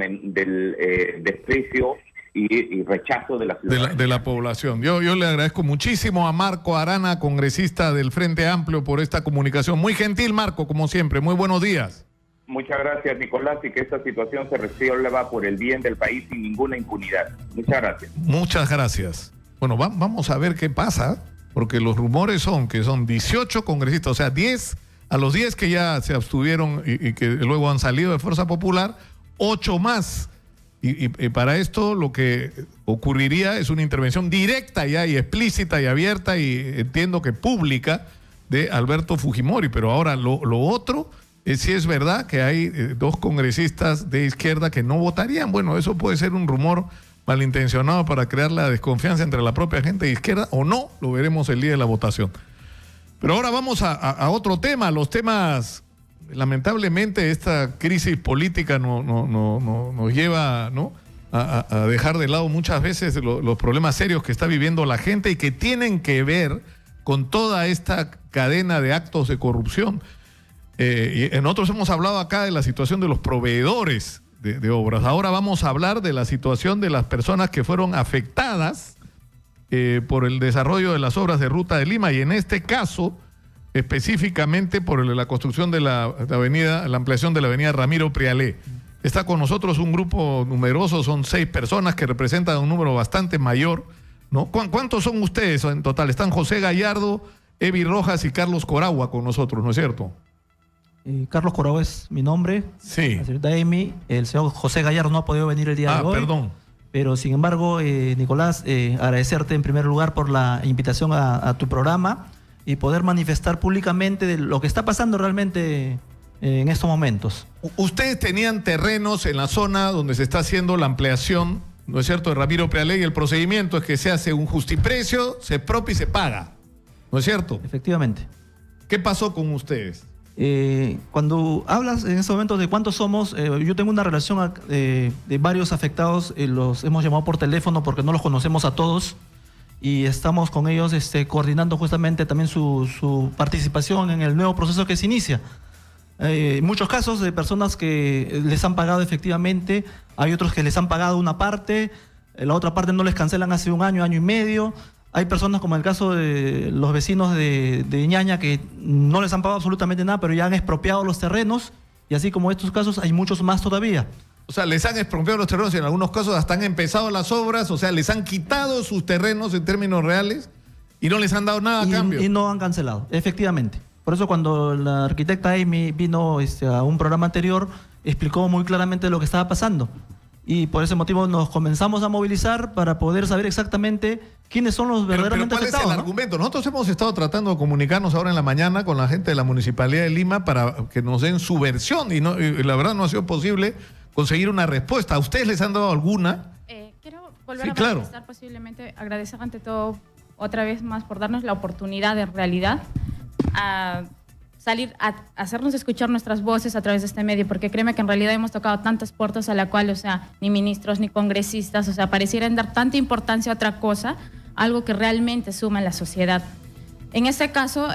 desprecio y rechazo de la ciudadanía. De la población. Yo le agradezco muchísimo a Marco Arana, congresista del Frente Amplio, por esta comunicación. Muy gentil, Marco, como siempre. Muy buenos días. Muchas gracias, Nicolás, y que esta situación se resuelva por el bien del país sin ninguna impunidad. Muchas gracias. Muchas gracias. Bueno, vamos a ver qué pasa, porque los rumores son que son 18 congresistas, o sea, 10, a los 10 que ya se abstuvieron y que luego han salido de Fuerza Popular, 8 más. Y para esto lo que ocurriría es una intervención directa ya y explícita y abierta y entiendo que pública de Alberto Fujimori. Pero ahora lo otro es si es verdad que hay 2 congresistas de izquierda que no votarían. Bueno, eso puede ser un rumor malintencionado para crear la desconfianza entre la propia gente de izquierda o no, lo veremos el día de la votación. Pero ahora vamos a otro tema, los temas. Lamentablemente esta crisis política nos lleva, ¿no?, a dejar de lado muchas veces los problemas serios que está viviendo la gente y que tienen que ver con toda esta cadena de actos de corrupción. Y nosotros hemos hablado acá de la situación de los proveedores de obras. Ahora vamos a hablar de la situación de las personas que fueron afectadas por el desarrollo de las obras de Ruta de Lima y en este caso específicamente por la construcción de la avenida, la ampliación de la avenida Ramiro Prialé. Está con nosotros un grupo numeroso, son 6 personas que representan un número bastante mayor, ¿no? ¿Cuántos son ustedes en total? Están José Gallardo, Evi Rojas y Carlos Coragua con nosotros, ¿no es cierto? Carlos Coragua es mi nombre. Sí. La señorita Amy, el señor José Gallardo no ha podido venir el día de hoy. Perdón. Pero sin embargo, Nicolás, agradecerte en primer lugar por la invitación a tu programa y poder manifestar públicamente de lo que está pasando realmente en estos momentos. Ustedes tenían terrenos en la zona donde se está haciendo la ampliación, ¿no es cierto?, de Ramiro Prialé, y el procedimiento es que se hace un justiprecio, se expropia y se paga, ¿no es cierto? Efectivamente. ¿Qué pasó con ustedes? Cuando hablas en estos momentos de cuántos somos, yo tengo una relación de varios afectados, los hemos llamado por teléfono porque no los conocemos a todos y estamos con ellos coordinando justamente también su participación en el nuevo proceso que se inicia. Muchos casos de personas que les han pagado efectivamente, hay otros que les han pagado una parte, la otra parte no les cancelan hace un año, año y medio. Hay personas como el caso de los vecinos de Ñaña que no les han pagado absolutamente nada, pero ya han expropiado los terrenos, y así como estos casos hay muchos más todavía. O sea, les han expropiado los terrenos y en algunos casos hasta han empezado las obras, o sea, les han quitado sus terrenos en términos reales y no les han dado nada a cambio. Y no han cancelado, efectivamente. Por eso cuando la arquitecta Amy vino a un programa anterior, explicó muy claramente lo que estaba pasando. Y por ese motivo nos comenzamos a movilizar para poder saber exactamente quiénes son los verdaderamente afectados. ¿Cuál es el argumento? Nosotros hemos estado tratando de comunicarnos ahora en la mañana con la gente de la Municipalidad de Lima para que nos den su versión y la verdad no ha sido posible conseguir una respuesta. ¿A ustedes les han dado alguna? Quiero volver a manifestar posiblemente, agradecer ante todo otra vez más por darnos la oportunidad de realidad a salir a hacernos escuchar nuestras voces a través de este medio, porque créeme que en realidad hemos tocado tantas puertas a la cual, o sea, ni ministros ni congresistas, o sea, parecieran dar tanta importancia a otra cosa, algo que realmente suma en la sociedad. En este caso,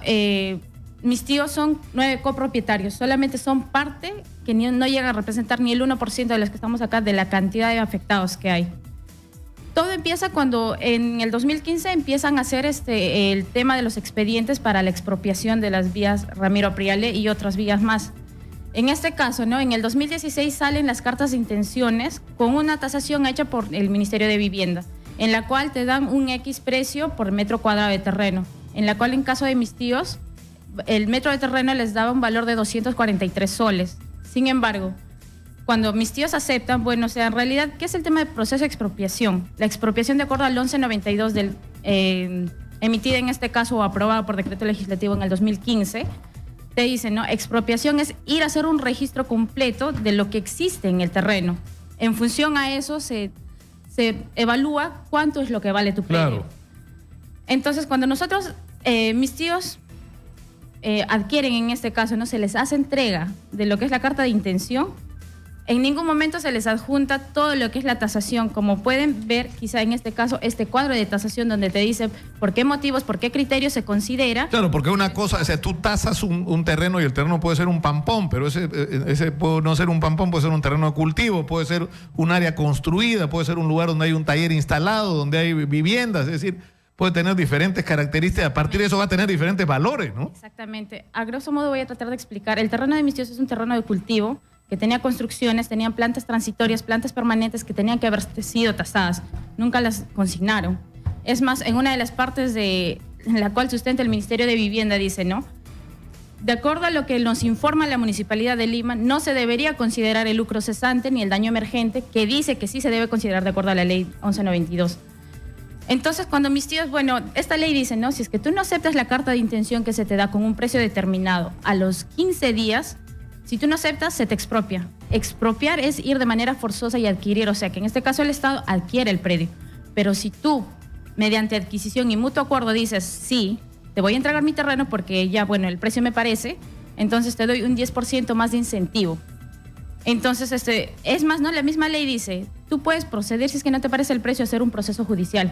mis tíos son 9 copropietarios, solamente son parte que no llega a representar ni el 1% de los que estamos acá de la cantidad de afectados que hay. Todo empieza cuando en el 2015 empiezan a hacer el tema de los expedientes para la expropiación de las vías Ramiro Prialé y otras vías más. En este caso, ¿no? En el 2016 salen las cartas de intenciones con una tasación hecha por el Ministerio de Vivienda, en la cual te dan un X precio por metro cuadrado de terreno, en la cual en caso de mis tíos, el metro de terreno les daba un valor de 243 soles. Sin embargo, cuando mis tíos aceptan, bueno, o sea, en realidad, ¿qué es el tema del proceso de expropiación? La expropiación de acuerdo al 1192 emitida en este caso o aprobada por decreto legislativo en el 2015, te dicen, ¿no? Expropiación es ir a hacer un registro completo de lo que existe en el terreno. En función a eso se evalúa cuánto es lo que vale tu predio. Claro. Entonces, cuando nosotros, mis tíos adquieren en este caso, ¿no? Se les hace entrega de lo que es la carta de intención. En ningún momento se les adjunta todo lo que es la tasación. Como pueden ver, quizá en este caso, este cuadro de tasación donde te dice por qué motivos, por qué criterios se considera. Claro, porque una cosa, o sea, tú tasas un terreno y el terreno puede ser un pampón, pero ese puede no ser un pampón, puede ser un terreno de cultivo, puede ser un área construida, puede ser un lugar donde hay un taller instalado, donde hay viviendas, es decir, puede tener diferentes características, a partir de eso va a tener diferentes valores, ¿no? Exactamente. A grosso modo voy a tratar de explicar. El terreno de mis tíos es un terreno de cultivo, que tenía construcciones, tenían plantas transitorias, plantas permanentes que tenían que haber sido tasadas. Nunca las consignaron. Es más, en una de las partes en la cual sustenta el Ministerio de Vivienda dice, ¿no? De acuerdo a lo que nos informa la Municipalidad de Lima, no se debería considerar el lucro cesante ni el daño emergente, que dice que sí se debe considerar de acuerdo a la ley 1192. Entonces, cuando mis tíos, bueno, esta ley dice, ¿no? Si es que tú no aceptas la carta de intención que se te da con un precio determinado a los 15 días, si tú no aceptas, se te expropia. Expropiar es ir de manera forzosa y adquirir, o sea que en este caso el Estado adquiere el predio. Pero si tú, mediante adquisición y mutuo acuerdo, dices, sí, te voy a entregar mi terreno porque ya, bueno, el precio me parece, entonces te doy un 10% más de incentivo. Entonces, es más, ¿no? La misma ley dice, tú puedes proceder, si es que no te parece el precio, a hacer un proceso judicial.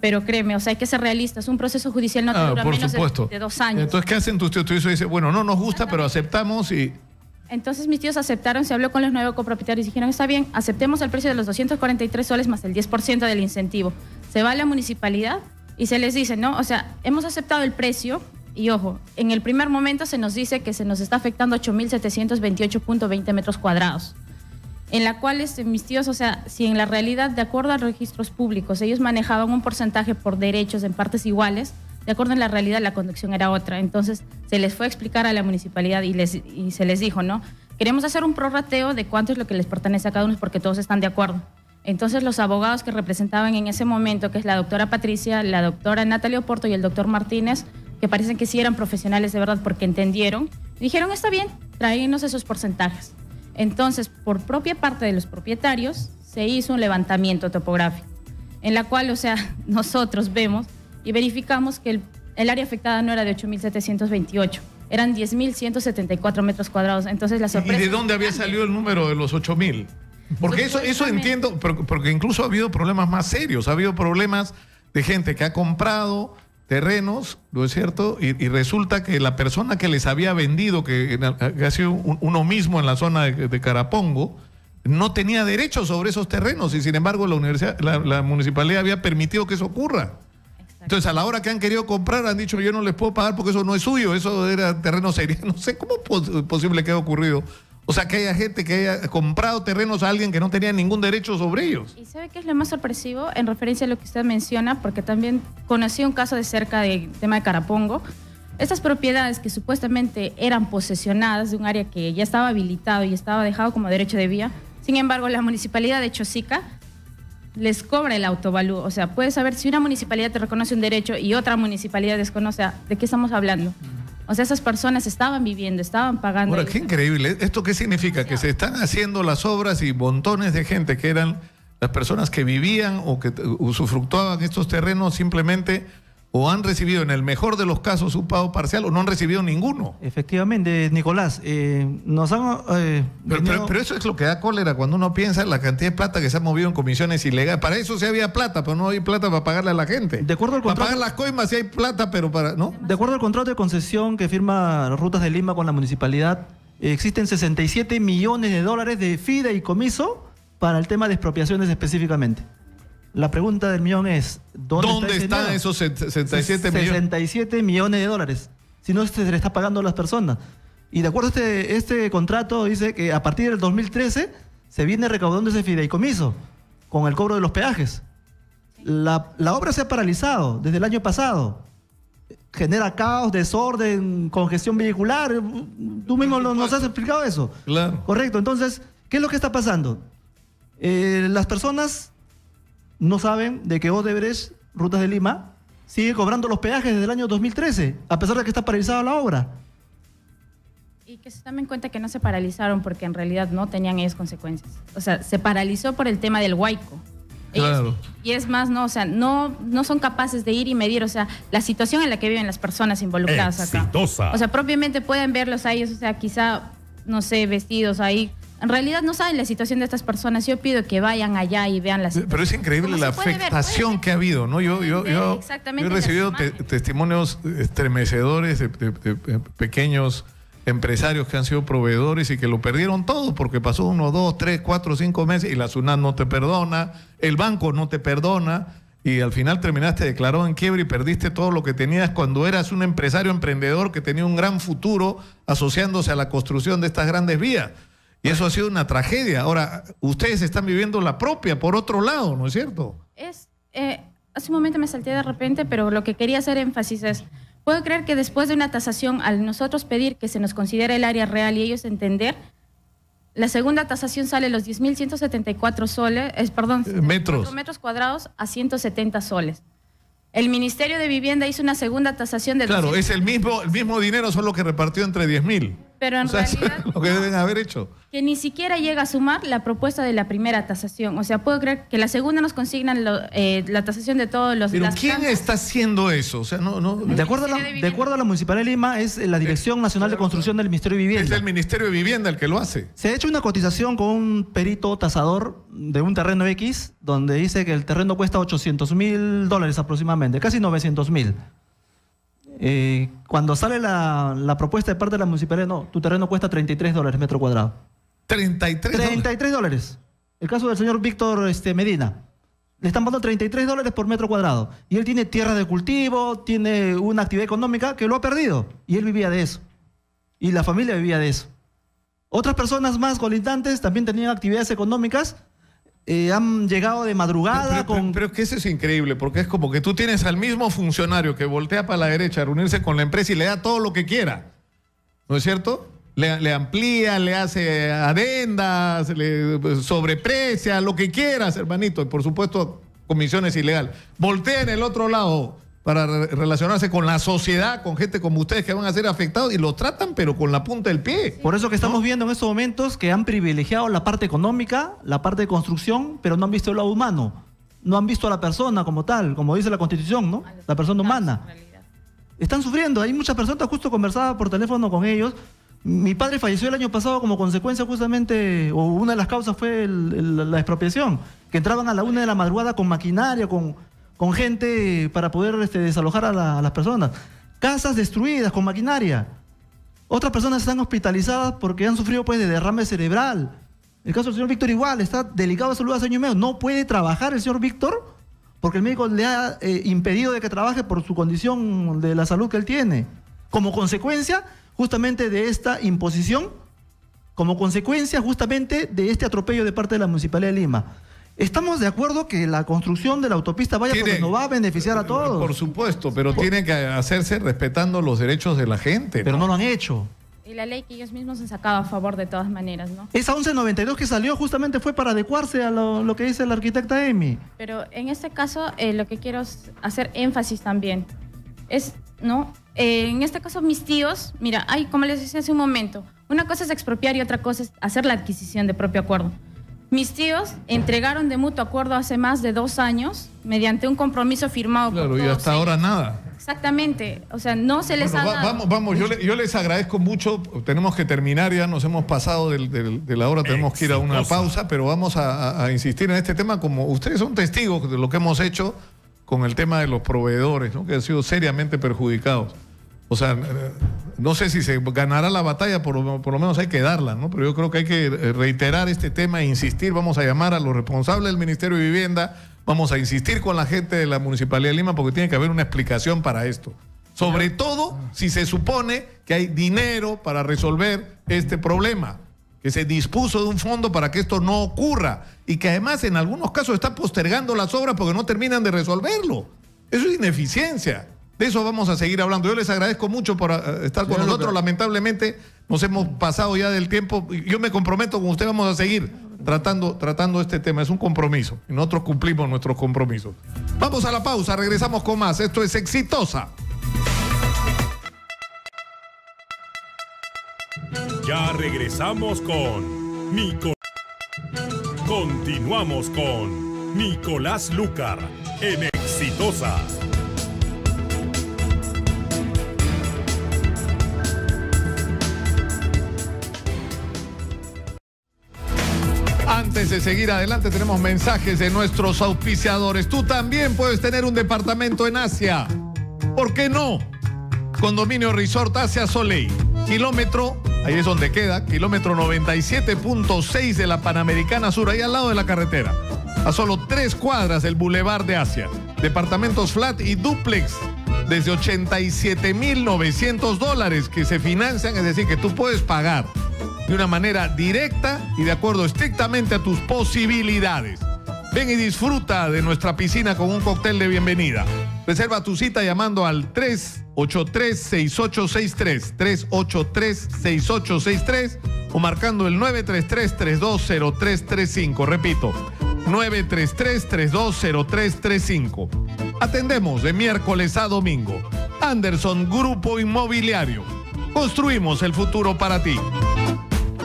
Pero créeme, o sea, hay que ser realistas. Un proceso judicial no te dura menos de 2 años. Entonces, ¿qué hacen tus tíos? Tú dices, bueno, no nos gusta, pero aceptamos y... Entonces mis tíos aceptaron, se habló con los 9 copropietarios y dijeron, está bien, aceptemos el precio de los 243 soles más el 10% del incentivo. Se va a la municipalidad y se les dice, ¿no? O sea, hemos aceptado el precio y ojo, en el primer momento se nos dice que se nos está afectando 8.728.20 metros cuadrados. En la cual mis tíos, o sea, si en la realidad, de acuerdo a registros públicos, ellos manejaban un porcentaje por derechos en partes iguales, de acuerdo en la realidad la conducción era otra. Entonces se les fue a explicar a la municipalidad y se les dijo, ¿no? Queremos hacer un prorrateo de cuánto es lo que les pertenece a cada uno porque todos están de acuerdo. Entonces los abogados que representaban en ese momento, que es la doctora Patricia, la doctora Natalia Oporto y el doctor Martínez, que parecen que sí eran profesionales de verdad porque entendieron, dijeron, está bien, tráenos esos porcentajes. Entonces, por propia parte de los propietarios, se hizo un levantamiento topográfico, en la cual, o sea, nosotros vemos y verificamos que el área afectada no era de 8.728, eran 10.174 metros cuadrados. Entonces, la sorpresa... ¿Y de dónde había salido el número de los 8.000? Porque eso entiendo, porque incluso ha habido problemas más serios, ha habido problemas de gente que ha comprado terrenos, ¿no es cierto? Y resulta que la persona que les había vendido, que ha sido uno mismo en la zona de Carapongo, no tenía derecho sobre esos terrenos y sin embargo la municipalidad había permitido que eso ocurra. Exacto. Entonces a la hora que han querido comprar han dicho yo no les puedo pagar porque eso no es suyo, eso era terreno serio. No sé cómo es posible que haya ocurrido. O sea, que haya gente que haya comprado terrenos a alguien que no tenía ningún derecho sobre ellos. ¿Y sabe qué es lo más sorpresivo en referencia a lo que usted menciona? Porque también conocí un caso de cerca del tema de Carapongo. Estas propiedades que supuestamente eran posesionadas de un área que ya estaba habilitado y estaba dejado como derecho de vía, sin embargo, la municipalidad de Chosica les cobra el autovalú. O sea, puedes saber si una municipalidad te reconoce un derecho y otra municipalidad desconoce, ¿de qué estamos hablando? O sea, esas personas estaban viviendo, estaban pagando. Ahora, qué increíble. ¿Esto qué significa? Que se están haciendo las obras y montones de gente que eran las personas que vivían o que usufructuaban estos terrenos simplemente o han recibido en el mejor de los casos un pago parcial o no han recibido ninguno. Efectivamente, Nicolás, nos han... pero eso es lo que da cólera cuando uno piensa en la cantidad de plata que se ha movido en comisiones ilegales. Para eso sí había plata, pero no hay plata para pagarle a la gente. De acuerdo al contrato, para pagar las coimas sí hay plata, pero para... ¿no? De acuerdo al contrato de concesión que firma Rutas de Lima con la municipalidad, existen 67 millones de dólares de fideicomiso para el tema de expropiaciones específicamente. La pregunta del millón es, ¿dónde están esos 67 millones? 67 millones de dólares. Si no, se le está pagando a las personas. Y de acuerdo a este contrato, dice que a partir del 2013 se viene recaudando ese fideicomiso con el cobro de los peajes. La obra se ha paralizado desde el año pasado. Genera caos, desorden, congestión vehicular. Tú mismo nos has explicado eso. Claro. Correcto. Entonces, ¿qué es lo que está pasando? Las personas no saben de que Odebrecht, Rutas de Lima, sigue cobrando los peajes desde el año 2013, a pesar de que está paralizada la obra. Y que se tomen en cuenta que no se paralizaron porque en realidad no tenían ellos consecuencias. O sea, se paralizó por el tema del huaico. Claro. Y es más, no, o sea, no son capaces de ir y medir, o sea, la situación en la que viven las personas involucradas Exitosa. acá. O sea, propiamente pueden verlos a ellos, o sea, quizá, no sé, vestidos ahí. En realidad no saben la situación de estas personas. Yo pido que vayan allá y vean la situación. Pero es increíble la afectación que ha habido, ¿no? Yo he recibido testimonios estremecedores de pequeños empresarios que han sido proveedores y que lo perdieron todo porque pasó 1, 2, 3, 4, 5 meses y la SUNAT no te perdona, el banco no te perdona y al final terminaste declarado en quiebra y perdiste todo lo que tenías cuando eras un empresario emprendedor que tenía un gran futuro asociándose a la construcción de estas grandes vías. Y eso ha sido una tragedia. Ahora, ustedes están viviendo la propia por otro lado, ¿no es cierto? Hace un momento me salté de repente, pero lo que quería hacer énfasis es, puedo creer que después de una tasación, al nosotros pedir que se nos considere el área real y ellos entender, la segunda tasación sale los 10.174 soles, metros cuadrados a 170 soles. El Ministerio de Vivienda hizo una segunda tasación de... Claro, es el mismo dinero, solo que repartió entre 10.000. Pero en realidad... lo que deben haber hecho. Que ni siquiera llega a sumar la propuesta de la primera tasación. O sea, puedo creer que la segunda nos consignan la tasación de todos los... Pero ¿quién está haciendo eso? O sea, De acuerdo a la Municipalidad de Lima, es la Dirección Nacional de Construcción del Ministerio de Vivienda. Es el Ministerio de Vivienda el que lo hace. Se ha hecho una cotización con un perito tasador de un terreno X, donde dice que el terreno cuesta $800.000 aproximadamente, casi 900.000. Cuando sale la propuesta de parte de la municipalidad, no, tu terreno cuesta $33 metro cuadrado. $33. $33. El caso del señor Víctor Medina. le están pagando $33 por metro cuadrado. Y él tiene tierra de cultivo, tiene una actividad económica que lo ha perdido. Y él vivía de eso. Y la familia vivía de eso. Otras personas más colindantes también tenían actividades económicas. Han llegado de madrugada pero es que eso es increíble, porque es como que tú tienes al mismo funcionario que voltea para la derecha a reunirse con la empresa y le da todo lo que quiera. ¿No es cierto? Le amplía, le hace adendas, le sobreprecia, lo que quieras, hermanito. Y por supuesto, comisiones ilegales. Voltea en el otro lado para relacionarse con la sociedad, con gente como ustedes que van a ser afectados y lo tratan, pero con la punta del pie. Por eso que estamos viendo en estos momentos que han privilegiado la parte económica, la parte de construcción, pero no han visto el lado humano. No han visto a la persona como tal, como dice la Constitución, ¿no? La persona humana. Están sufriendo. Hay muchas personas, justo conversaba por teléfono con ellos. Mi padre falleció el año pasado como consecuencia justamente, o una de las causas fue la expropiación, que entraban a la 1 de la madrugada con maquinaria, con gente para poder desalojar a las personas. Casas destruidas con maquinaria. Otras personas están hospitalizadas porque han sufrido pues de derrame cerebral. El caso del señor Víctor igual, está delicado de salud hace año y medio. No puede trabajar el señor Víctor porque el médico le ha impedido de que trabaje por su condición de la salud que él tiene. Como consecuencia justamente de esta imposición, como consecuencia justamente de este atropello de parte de la Municipalidad de Lima. ¿Estamos de acuerdo que la construcción de la autopista vaya porque nos va a beneficiar a todos? Por supuesto, pero tiene que hacerse respetando los derechos de la gente. Pero no lo han hecho. Y la ley que ellos mismos han sacado a favor de todas maneras, ¿no? Esa 1192 que salió justamente fue para adecuarse a lo que dice la arquitecta Emi. Pero en este caso, lo que quiero hacer énfasis también es, ¿no? En este caso, mis tíos, mira, como les decía hace un momento, una cosa es expropiar y otra cosa es hacer la adquisición de propio acuerdo. Mis tíos entregaron de mutuo acuerdo hace más de 2 años mediante un compromiso firmado por todos y hasta ahora nada. Exactamente, o sea, no se les ha dado. Vamos, yo les agradezco mucho, tenemos que terminar ya, nos hemos pasado de la hora, tenemos que ir a una pausa, pero vamos a insistir en este tema, como ustedes son testigos de lo que hemos hecho con el tema de los proveedores, ¿no? Que han sido seriamente perjudicados. O sea, no sé si se ganará la batalla, por lo menos hay que darla, ¿no? Pero yo creo que hay que reiterar este tema e insistir. Vamos a llamar a los responsables del Ministerio de Vivienda, vamos a insistir con la gente de la Municipalidad de Lima porque tiene que haber una explicación para esto. Sobre todo si se supone que hay dinero para resolver este problema, que se dispuso de un fondo para que esto no ocurra y que además en algunos casos está postergando las obras porque no terminan de resolverlo. Eso es ineficiencia. De eso vamos a seguir hablando. Yo les agradezco mucho por estar con nosotros. Lamentablemente nos hemos pasado ya del tiempo. Yo me comprometo con usted, vamos a seguir tratando este tema. Es un compromiso y nosotros cumplimos nuestros compromisos. Vamos a la pausa, regresamos con más. Esto es Exitosa. Ya regresamos con Continuamos con Nicolás Lúcar en Exitosa. Antes de seguir adelante tenemos mensajes de nuestros auspiciadores. Tú también puedes tener un departamento en Asia. ¿Por qué no? Condominio Resort Asia Soleil. Kilómetro, ahí es donde queda, kilómetro 97.6 de la Panamericana Sur, ahí al lado de la carretera. A solo 3 cuadras del Boulevard de Asia. Departamentos flat y dúplex desde $87,900 que se financian, es decir, que tú puedes pagar de una manera directa y de acuerdo estrictamente a tus posibilidades. Ven y disfruta de nuestra piscina con un cóctel de bienvenida. Reserva tu cita llamando al 383-6863, 383-6863 o marcando el 933-320335. Repito, 933-320335. Atendemos de miércoles a domingo. Anderson Grupo Inmobiliario. Construimos el futuro para ti.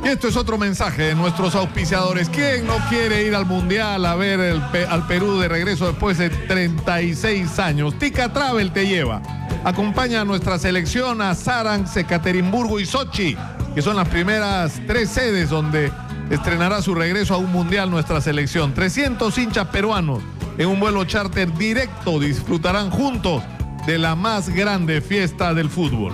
Y esto es otro mensaje de nuestros auspiciadores. ¿Quién no quiere ir al Mundial a ver al Perú de regreso después de 36 años? Tica Travel te lleva. Acompaña a nuestra selección a Saransk, Ekaterimburgo y Sochi, que son las primeras 3 sedes donde estrenará su regreso a un Mundial nuestra selección. 300 hinchas peruanos en un vuelo charter directo disfrutarán juntos de la más grande fiesta del fútbol.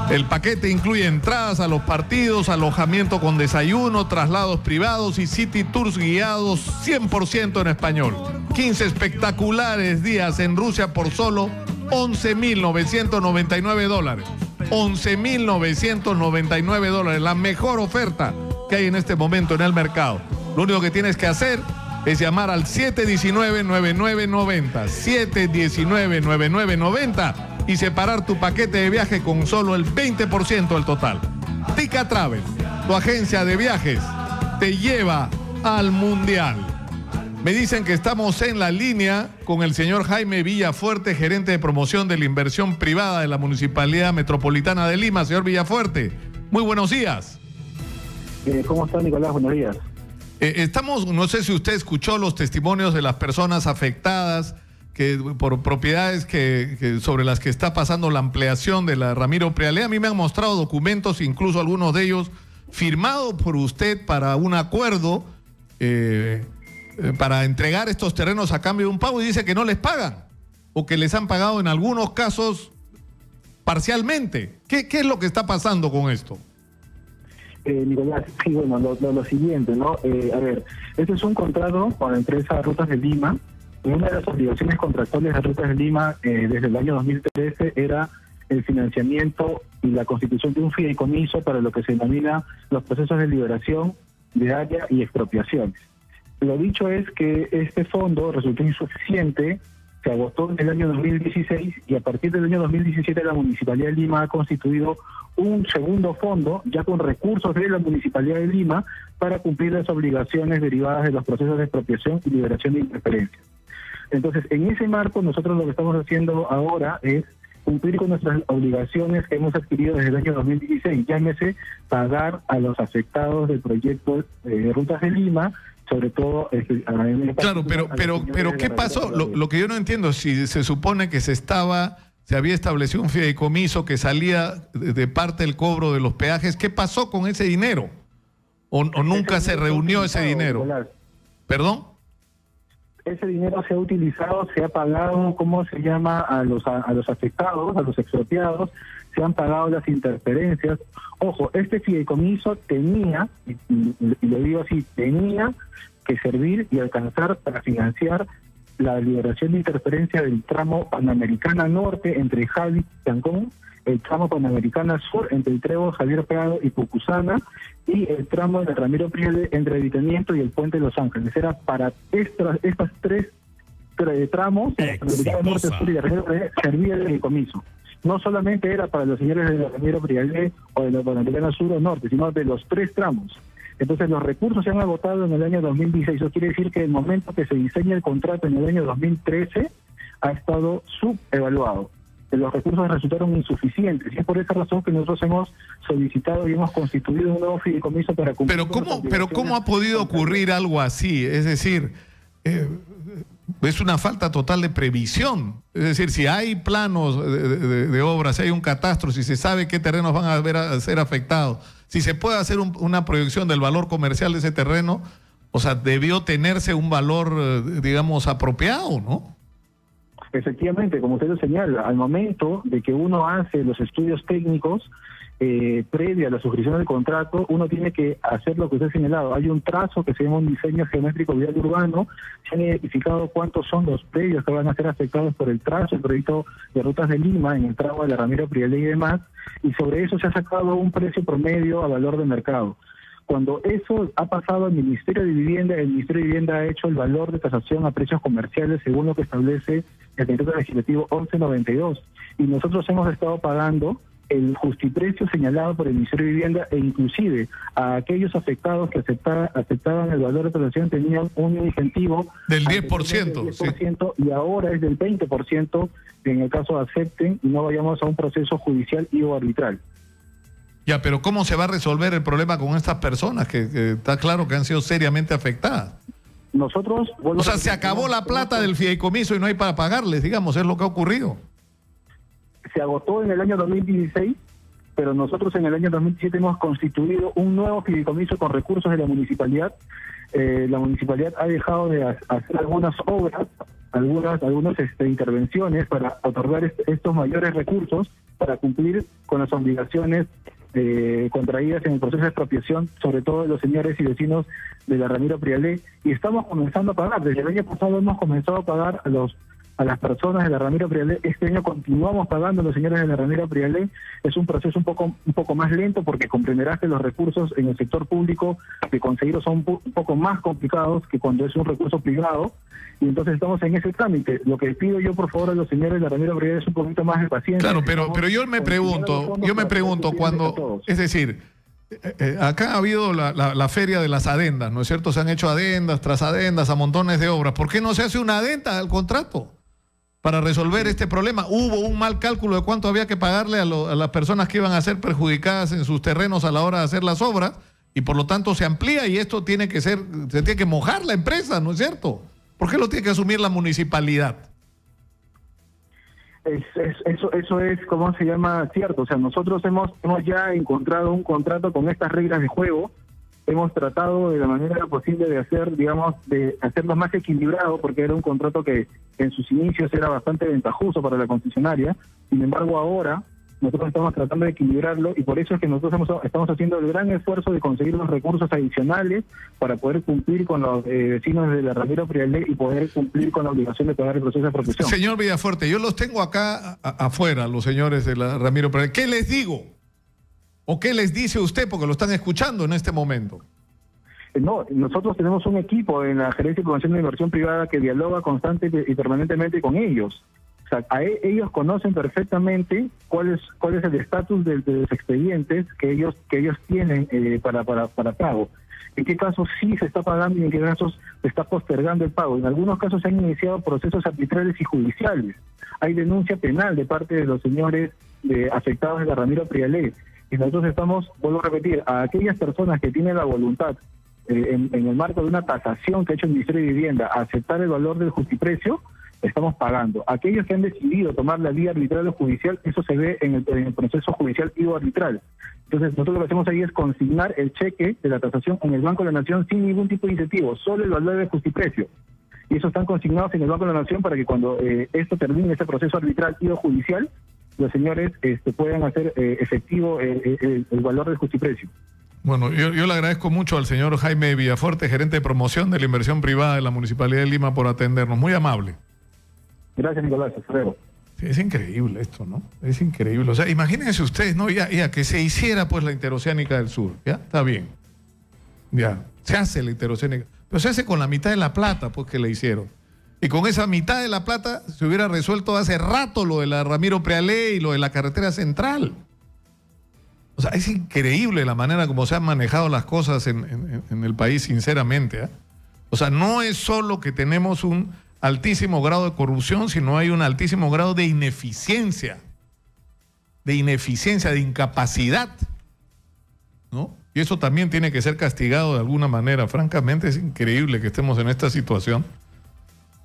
El paquete incluye entradas a los partidos, alojamiento con desayuno, traslados privados y city tours guiados 100% en español. 15 espectaculares días en Rusia por solo $11.999. $11.999, la mejor oferta que hay en este momento en el mercado. Lo único que tienes que hacer es llamar al 719-9990, 719-9990 y separar tu paquete de viaje con solo el 20% del total. Tica Travel, tu agencia de viajes, te lleva al Mundial. Me dicen que estamos en la línea con el señor Jaime Villafuerte, gerente de promoción de la inversión privada de la Municipalidad Metropolitana de Lima. Señor Villafuerte, muy buenos días. ¿Cómo está, Nicolás? Buenos días. No sé si usted escuchó los testimonios de las personas afectadas por propiedades sobre las que está pasando la ampliación de la Ramiro Prialé. A mí me han mostrado documentos, incluso algunos de ellos firmados por usted para un acuerdo para entregar estos terrenos a cambio de un pago, y dice que no les pagan o que les han pagado en algunos casos parcialmente. ¿Qué es lo que está pasando con esto? Nicolás, sí, bueno, lo siguiente, ¿no? A ver, este es un contrato con la empresa Rutas de Lima. Una de las obligaciones contractuales de Rutas de Lima desde el año 2013 era el financiamiento y la constitución de un fideicomiso para lo que se denomina los procesos de liberación de área y expropiaciones. Lo dicho es que este fondo resultó insuficiente, se agotó en el año 2016 y a partir del año 2017 la Municipalidad de Lima ha constituido un segundo fondo, ya con recursos de la Municipalidad de Lima, para cumplir las obligaciones derivadas de los procesos de expropiación y liberación de interferencias. Entonces, en ese marco, nosotros lo que estamos haciendo ahora es cumplir con nuestras obligaciones que hemos adquirido desde el año 2016, llámese pagar a los afectados del proyecto de Rutas de Lima, sobre todo... Claro, pero ¿qué pasó? Lo que yo no entiendo, si se supone que se había establecido un fideicomiso que salía de parte del cobro de los peajes, ¿qué pasó con ese dinero? ¿O nunca se reunió ese dinero? ¿Perdón? Ese dinero se ha utilizado, se ha pagado, ¿cómo se llama? A los afectados, a los expropiados, se han pagado las interferencias. Ojo, este fideicomiso tenía, y lo digo así, tenía que servir y alcanzar para financiar la liberación de interferencia del tramo Panamericana Norte entre Jali y Cancún, el tramo Panamericana Sur entre el Trevo, Javier Prado y Pucusana, y el tramo de Ramiro Prialé entre Evitamiento y el Puente de Los Ángeles. Era para estas tres tramos, Panamericana Norte, Sur y Ramiro Prialé, servía el fideicomiso. No solamente era para los señores de Ramiro Prialé o de la Panamericana Sur o Norte, sino de los tres tramos. Entonces los recursos se han agotado en el año 2016. Eso quiere decir que el momento que se diseña el contrato en el año 2013 ha estado subevaluado. Los recursos resultaron insuficientes y es por esa razón que nosotros hemos solicitado y hemos constituido un nuevo fideicomiso para cumplir. Pero ¿cómo ha podido ocurrir algo así? Es decir, es una falta total de previsión. Es decir, si hay planos de obras, si hay un catastro, si se sabe qué terrenos van a ser afectados, si se puede hacer una proyección del valor comercial de ese terreno, o sea, debió tenerse un valor, digamos, apropiado, ¿no? Efectivamente, como usted lo señala, al momento de que uno hace los estudios técnicos previo a la suscripción del contrato, uno tiene que hacer lo que usted ha señalado. Hay un trazo que se llama un diseño geométrico vial urbano, se han identificado cuántos son los predios que van a ser afectados por el trazo, el proyecto de Rutas de Lima en el tramo de la Ramiro Prialé y demás, y sobre eso se ha sacado un precio promedio a valor de mercado. Cuando eso ha pasado al Ministerio de Vivienda, el Ministerio de Vivienda ha hecho el valor de tasación a precios comerciales según lo que establece el decreto legislativo 1192. Y nosotros hemos estado pagando el justiprecio señalado por el Ministerio de Vivienda, e inclusive a aquellos afectados que aceptaban el valor de tasación tenían un incentivo del 10%, sí. Y ahora es del 20% en el caso acepten y no vayamos a un proceso judicial y o arbitral. Ya, pero ¿cómo se va a resolver el problema con estas personas que está claro que han sido seriamente afectadas? Nosotros... O sea, se acabó la plata del fideicomiso y no hay para pagarles, digamos, es lo que ha ocurrido. Se agotó en el año 2016, pero nosotros en el año 2017 hemos constituido un nuevo fideicomiso con recursos de la municipalidad. La municipalidad ha dejado de hacer algunas obras, algunas intervenciones para otorgar estos mayores recursos para cumplir con las obligaciones contraídas en el proceso de expropiación, sobre todo de los señores y vecinos de la Ramiro Prialé, y estamos comenzando a pagar. Desde el año pasado hemos comenzado a pagar a las personas de la Ramiro Prialé. Este año continuamos pagando a los señores de la Ramiro Prialé. Es un proceso un poco más lento, porque comprenderás que los recursos en el sector público de conseguirlos son un poco más complicados que cuando es un recurso privado, y entonces estamos en ese trámite. Lo que pido yo, por favor, a los señores de la Ramiro Prialé es un poquito más de paciencia. Claro, pero yo me pregunto cuando, es decir, acá ha habido la feria de las adendas, ¿no es cierto? Se han hecho adendas tras adendas a montones de obras. ¿Por qué no se hace una adenda al contrato para resolver este problema? Hubo un mal cálculo de cuánto había que pagarle a las personas que iban a ser perjudicadas en sus terrenos a la hora de hacer las obras, y por lo tanto se amplía, y esto se tiene que mojar la empresa, ¿no es cierto? ¿Por qué lo tiene que asumir la municipalidad? Eso es, ¿cómo se llama? Cierto. O sea, nosotros hemos ya encontrado un contrato con estas reglas de juego. Hemos tratado de la manera posible de hacerlo más equilibrado, porque era un contrato que en sus inicios era bastante ventajoso para la concesionaria. Sin embargo, ahora nosotros estamos tratando de equilibrarlo, y por eso es que nosotros estamos haciendo el gran esfuerzo de conseguir los recursos adicionales para poder cumplir con los vecinos de la Ramiro Prialé y poder cumplir con la obligación de pagar el proceso de expropiación. Señor Villafuerte, yo los tengo acá afuera, los señores de la Ramiro Prialé. ¿Qué les digo? ¿O qué les dice usted? Porque lo están escuchando en este momento. No, nosotros tenemos un equipo en la Gerencia de Promoción de Inversión Privada que dialoga constante y permanentemente con ellos. O sea, ellos conocen perfectamente cuál es el estatus de los expedientes que ellos tienen para pago. En qué casos sí se está pagando y en qué casos se está postergando el pago. En algunos casos se han iniciado procesos arbitrales y judiciales. Hay denuncia penal de parte de los señores afectados de la Ramiro Prialé. Y nosotros estamos, vuelvo a repetir, a aquellas personas que tienen la voluntad, en el marco de una tasación que ha hecho el Ministerio de Vivienda, a aceptar el valor del justiprecio, estamos pagando. Aquellos que han decidido tomar la vía arbitral o judicial, eso se ve en el proceso judicial y o arbitral. Entonces, nosotros lo que hacemos ahí es consignar el cheque de la tasación en el Banco de la Nación sin ningún tipo de incentivo, solo el valor del justiprecio. Y esos están consignados en el Banco de la Nación para que cuando esto termine, ese proceso arbitral y o judicial, los señores puedan hacer efectivo el valor del justiprecio. Bueno, yo le agradezco mucho al señor Jaime Villafuerte, gerente de promoción de la inversión privada de la Municipalidad de Lima, por atendernos. Muy amable. Gracias, Nicolás. Hasta luego. Sí, es increíble esto, ¿no? Es increíble. O sea, imagínense ustedes, ¿no? Ya que se hiciera pues la interoceánica del sur, ¿ya? Está bien. Ya, se hace la interoceánica. Pero se hace con la mitad de la plata, pues, que le hicieron. Y con esa mitad de la plata se hubiera resuelto hace rato lo de la Ramiro Prialé y lo de la carretera central. O sea, es increíble la manera como se han manejado las cosas en el país, sinceramente, ¿eh? O sea, no es solo que tenemos un altísimo grado de corrupción, sino hay un altísimo grado de ineficiencia, de incapacidad, ¿no? Y eso también tiene que ser castigado de alguna manera. Francamente, es increíble que estemos en esta situación.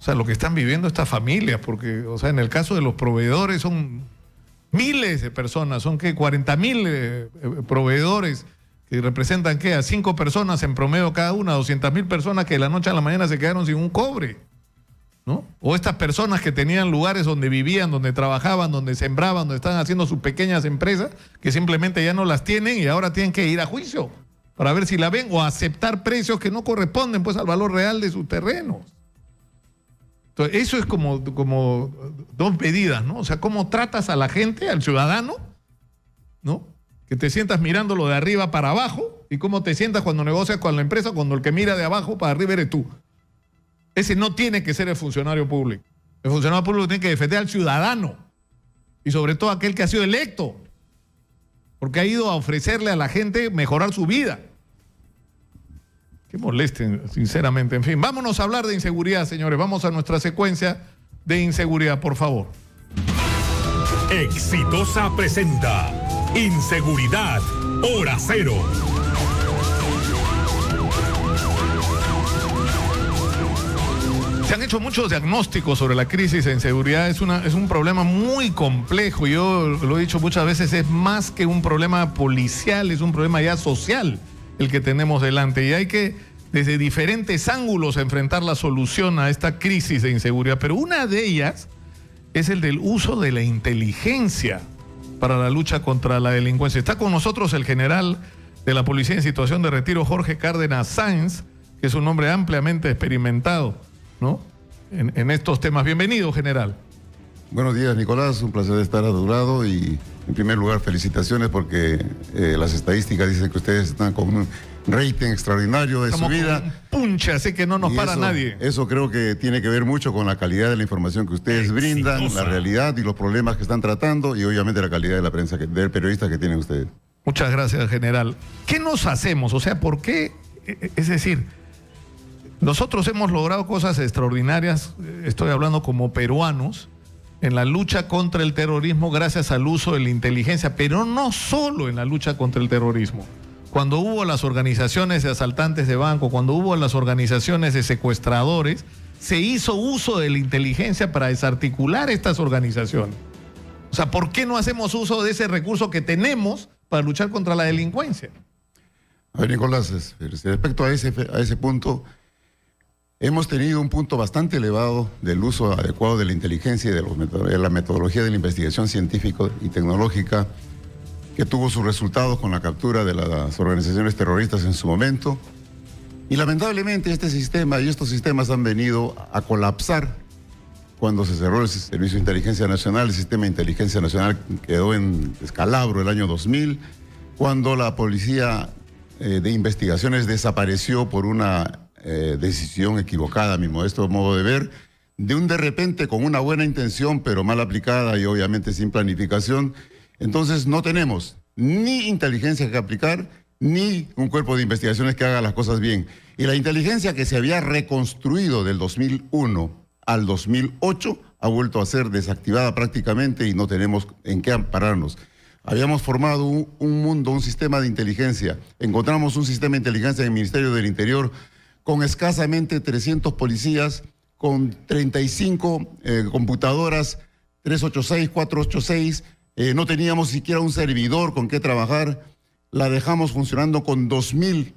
O sea, lo que están viviendo estas familias, porque, o sea, en el caso de los proveedores son miles de personas, son que 40,000 proveedores que representan a 5 personas en promedio cada una, 200,000 personas que de la noche a la mañana se quedaron sin un cobre, ¿no? O estas personas que tenían lugares donde vivían, donde trabajaban, donde sembraban, donde estaban haciendo sus pequeñas empresas, que simplemente ya no las tienen y ahora tienen que ir a juicio para ver si la ven o aceptar precios que no corresponden pues al valor real de sus terrenos. Entonces, eso es como dos medidas, ¿no? O sea, cómo tratas a la gente, al ciudadano, ¿no? Que te sientas mirándolo de arriba para abajo, y cómo te sientas cuando negocias con la empresa, cuando el que mira de abajo para arriba eres tú. Ese no tiene que ser el funcionario público. El funcionario público tiene que defender al ciudadano, y sobre todo aquel que ha sido electo, porque ha ido a ofrecerle a la gente mejorar su vida. Qué molesten, sinceramente. En fin, vámonos a hablar de inseguridad, señores. Vamos a nuestra secuencia de inseguridad, por favor. Exitosa presenta Inseguridad, Hora Cero. Se han hecho muchos diagnósticos sobre la crisis de inseguridad. Es un problema muy complejo. Yo lo he dicho muchas veces, es más que un problema policial, es un problema ya social el que tenemos delante, y hay que desde diferentes ángulos enfrentar la solución a esta crisis de inseguridad, pero una de ellas es el del uso de la inteligencia para la lucha contra la delincuencia. Está con nosotros el general de la Policía en situación de retiro, Jorge Cárdenas Sáenz, que es un hombre ampliamente experimentado, ¿no?, en estos temas. Bienvenido, general. Buenos días, Nicolás. Un placer estar a tu lado y, en primer lugar, felicitaciones porque las estadísticas dicen que ustedes están con un rating extraordinario de Estamos su vida. con puncha, así que no nos para nadie. Eso creo que tiene que ver mucho con la calidad de la información que ustedes brindan, la realidad y los problemas que están tratando y obviamente la calidad de la prensa, del periodista que tienen ustedes. Muchas gracias, general. ¿Qué nos hacemos? O sea, ¿por qué? Es decir, nosotros hemos logrado cosas extraordinarias, estoy hablando como peruanos, en la lucha contra el terrorismo gracias al uso de la inteligencia, pero no solo en la lucha contra el terrorismo. Cuando hubo las organizaciones de asaltantes de banco, cuando hubo las organizaciones de secuestradores, se hizo uso de la inteligencia para desarticular estas organizaciones. O sea, ¿por qué no hacemos uso de ese recurso que tenemos para luchar contra la delincuencia? A ver, Nicolás, respecto a ese punto, hemos tenido un punto bastante elevado del uso adecuado de la inteligencia y de la metodología de la investigación científica y tecnológica, que tuvo sus resultados con la captura de las organizaciones terroristas en su momento. Y lamentablemente este sistema y estos sistemas han venido a colapsar cuando se cerró el Servicio de Inteligencia Nacional. El Sistema de Inteligencia Nacional quedó en descalabro el año 2000, cuando la Policía de Investigaciones desapareció por una decisión equivocada, a mi modesto modo de ver, de repente con una buena intención, pero mal aplicada y obviamente sin planificación. Entonces no tenemos ni inteligencia que aplicar, ni un cuerpo de investigaciones que haga las cosas bien. Y la inteligencia que se había reconstruido del 2001 al 2008 ha vuelto a ser desactivada prácticamente y no tenemos en qué ampararnos. Habíamos formado un sistema de inteligencia. Encontramos un sistema de inteligencia en el Ministerio del Interior con escasamente 300 policías, con 35 computadoras, 386, 486, no teníamos siquiera un servidor con qué trabajar. La dejamos funcionando con 2.000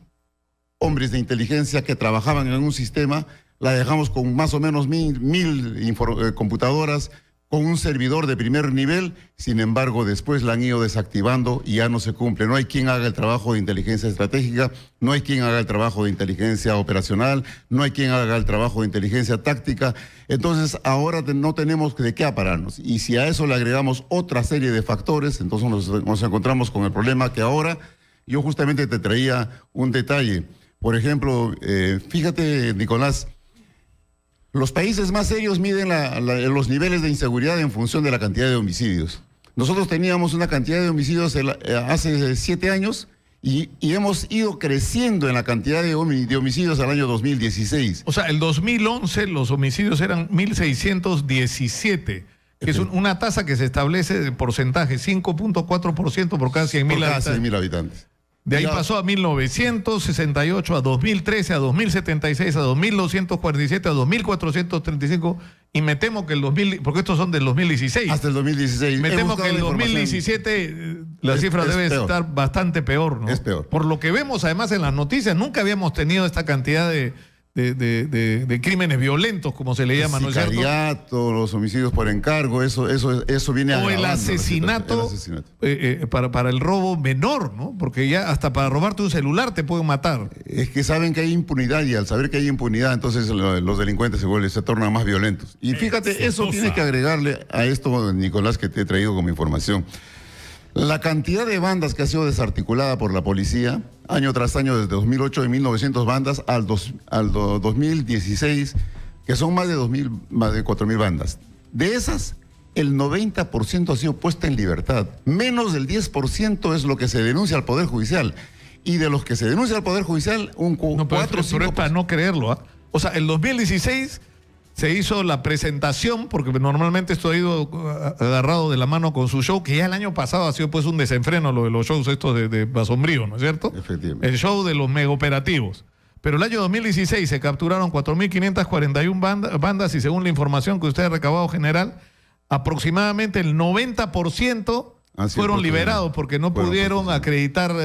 hombres de inteligencia que trabajaban en un sistema, la dejamos con más o menos 1.000 computadoras, con un servidor de primer nivel. Sin embargo, después la han ido desactivando y ya no se cumple. No hay quien haga el trabajo de inteligencia estratégica, no hay quien haga el trabajo de inteligencia operacional, no hay quien haga el trabajo de inteligencia táctica. Entonces, ahora no tenemos de qué apararnos. Y si a eso le agregamos otra serie de factores, entonces nos encontramos con el problema que ahora, yo justamente te traía un detalle. Por ejemplo, fíjate, Nicolás, los países más serios miden los niveles de inseguridad en función de la cantidad de homicidios. Nosotros teníamos una cantidad de homicidios hace 7 años y hemos ido creciendo en la cantidad de homicidios al año 2016. O sea, el 2011 los homicidios eran 1.617, que es una tasa que se establece de porcentaje, 5.4% por cada 100.000 habitantes. De ahí pasó a 1968, a 2013, a 2076, a 2247, a 2435, y me temo que el 2000, porque estos son del 2016. Hasta el 2016. Me temo que el 2017 la cifra debe estar bastante peor, ¿no? Es peor. Por lo que vemos además en las noticias, nunca habíamos tenido esta cantidad de crímenes violentos, como se le llama, ¿no es cierto? Sicariato, los homicidios por encargo, eso viene a... O el asesinato, para el robo menor, ¿no? Porque ya hasta para robarte un celular te pueden matar. Es que saben que hay impunidad y al saber que hay impunidad, entonces los delincuentes se tornan más violentos. Y fíjate, eso tiene que agregarle a esto, Nicolás, que te he traído como información. La cantidad de bandas que ha sido desarticulada por la policía, año tras año, desde 2008 de 1.900 bandas al 2016, que son más de 4.000 bandas. De esas, el 90% ha sido puesta en libertad. Menos del 10% es lo que se denuncia al Poder Judicial. Y de los que se denuncia al Poder Judicial, un 4 o 5%. Es para no creerlo, ¿eh? O sea, el 2016... se hizo la presentación, porque normalmente esto ha ido agarrado de la mano con su show, que ya el año pasado ha sido pues un desenfreno lo de los shows estos de Basombrío, ¿no es cierto? Efectivamente. El show de los megaoperativos. Pero el año 2016 se capturaron 4.541 bandas y según la información que usted ha recabado, general, aproximadamente el 90% fueron liberados porque no pudieron acreditar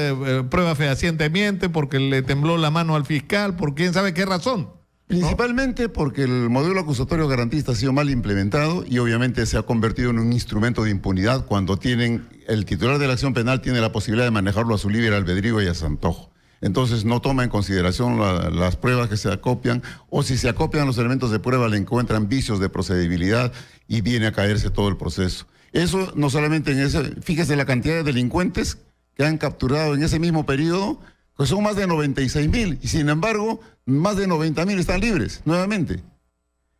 pruebas fehacientemente, porque le tembló la mano al fiscal, por quién sabe qué razón. Principalmente porque el modelo acusatorio garantista ha sido mal implementado y obviamente se ha convertido en un instrumento de impunidad cuando el titular de la acción penal tiene la posibilidad de manejarlo a su libre albedrío y a su antojo. Entonces no toma en consideración las pruebas que se acopian, o si se acopian los elementos de prueba le encuentran vicios de procedibilidad y viene a caerse todo el proceso. Eso no solamente en ese, fíjese la cantidad de delincuentes que han capturado en ese mismo periodo, que son más de 96,000, y sin embargo, más de 90,000 están libres, nuevamente.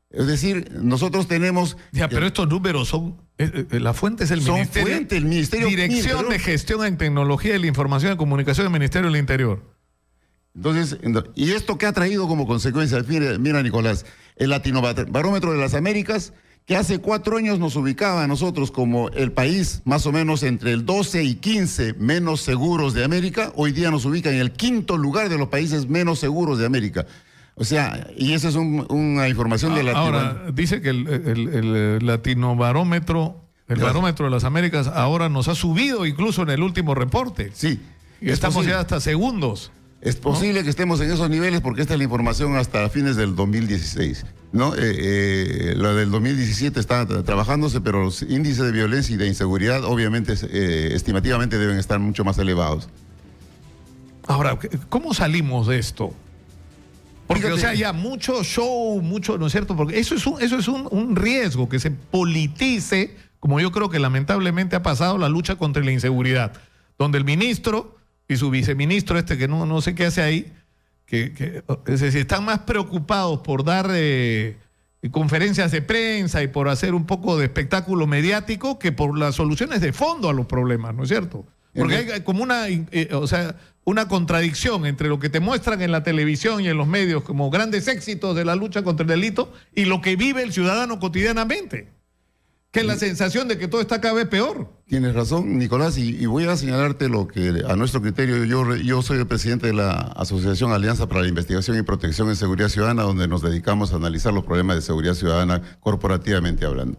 Es decir, nosotros tenemos... Ya, pero estos números son... la fuente es el Ministerio... Fuente, el Ministerio... Dirección de Gestión en Tecnología de la Información y Comunicación del Ministerio del Interior. Entonces, ¿y esto qué ha traído como consecuencia? Mira, Nicolás, el Latinobarómetro de las Américas, que hace 4 años nos ubicaba a nosotros como el país más o menos entre el 12 y 15 menos seguros de América, hoy día nos ubica en el 5º lugar de los países menos seguros de América. O sea, y esa es una información de Ahora, dice que el Latinobarómetro, barómetro de las Américas, ahora nos ha subido incluso en el último reporte. Sí. Y estamos ya hasta segundos. Es posible que estemos en esos niveles porque esta es la información hasta fines del 2016, ¿no? La del 2017 está trabajándose, pero los índices de violencia y de inseguridad obviamente estimativamente deben estar mucho más elevados. Ahora, ¿cómo salimos de esto? Porque, Fíjate, o sea, ya mucho show, mucho, ¿no es cierto? Porque eso es un riesgo, que se politice, como yo creo que lamentablemente ha pasado la lucha contra la inseguridad, donde el ministro y su viceministro que no sé qué hace ahí, es decir, están más preocupados por dar conferencias de prensa y por hacer un poco de espectáculo mediático que por las soluciones de fondo a los problemas, ¿no es cierto? Porque hay como una contradicción entre lo que te muestran en la televisión y en los medios como grandes éxitos de la lucha contra el delito y lo que vive el ciudadano cotidianamente, que es la sensación de que todo está cada vez peor. Tienes razón, Nicolás, y voy a señalarte lo que a nuestro criterio, yo soy el presidente de la Asociación Alianza para la Investigación y Protección en Seguridad Ciudadana, donde nos dedicamos a analizar los problemas de seguridad ciudadana corporativamente hablando.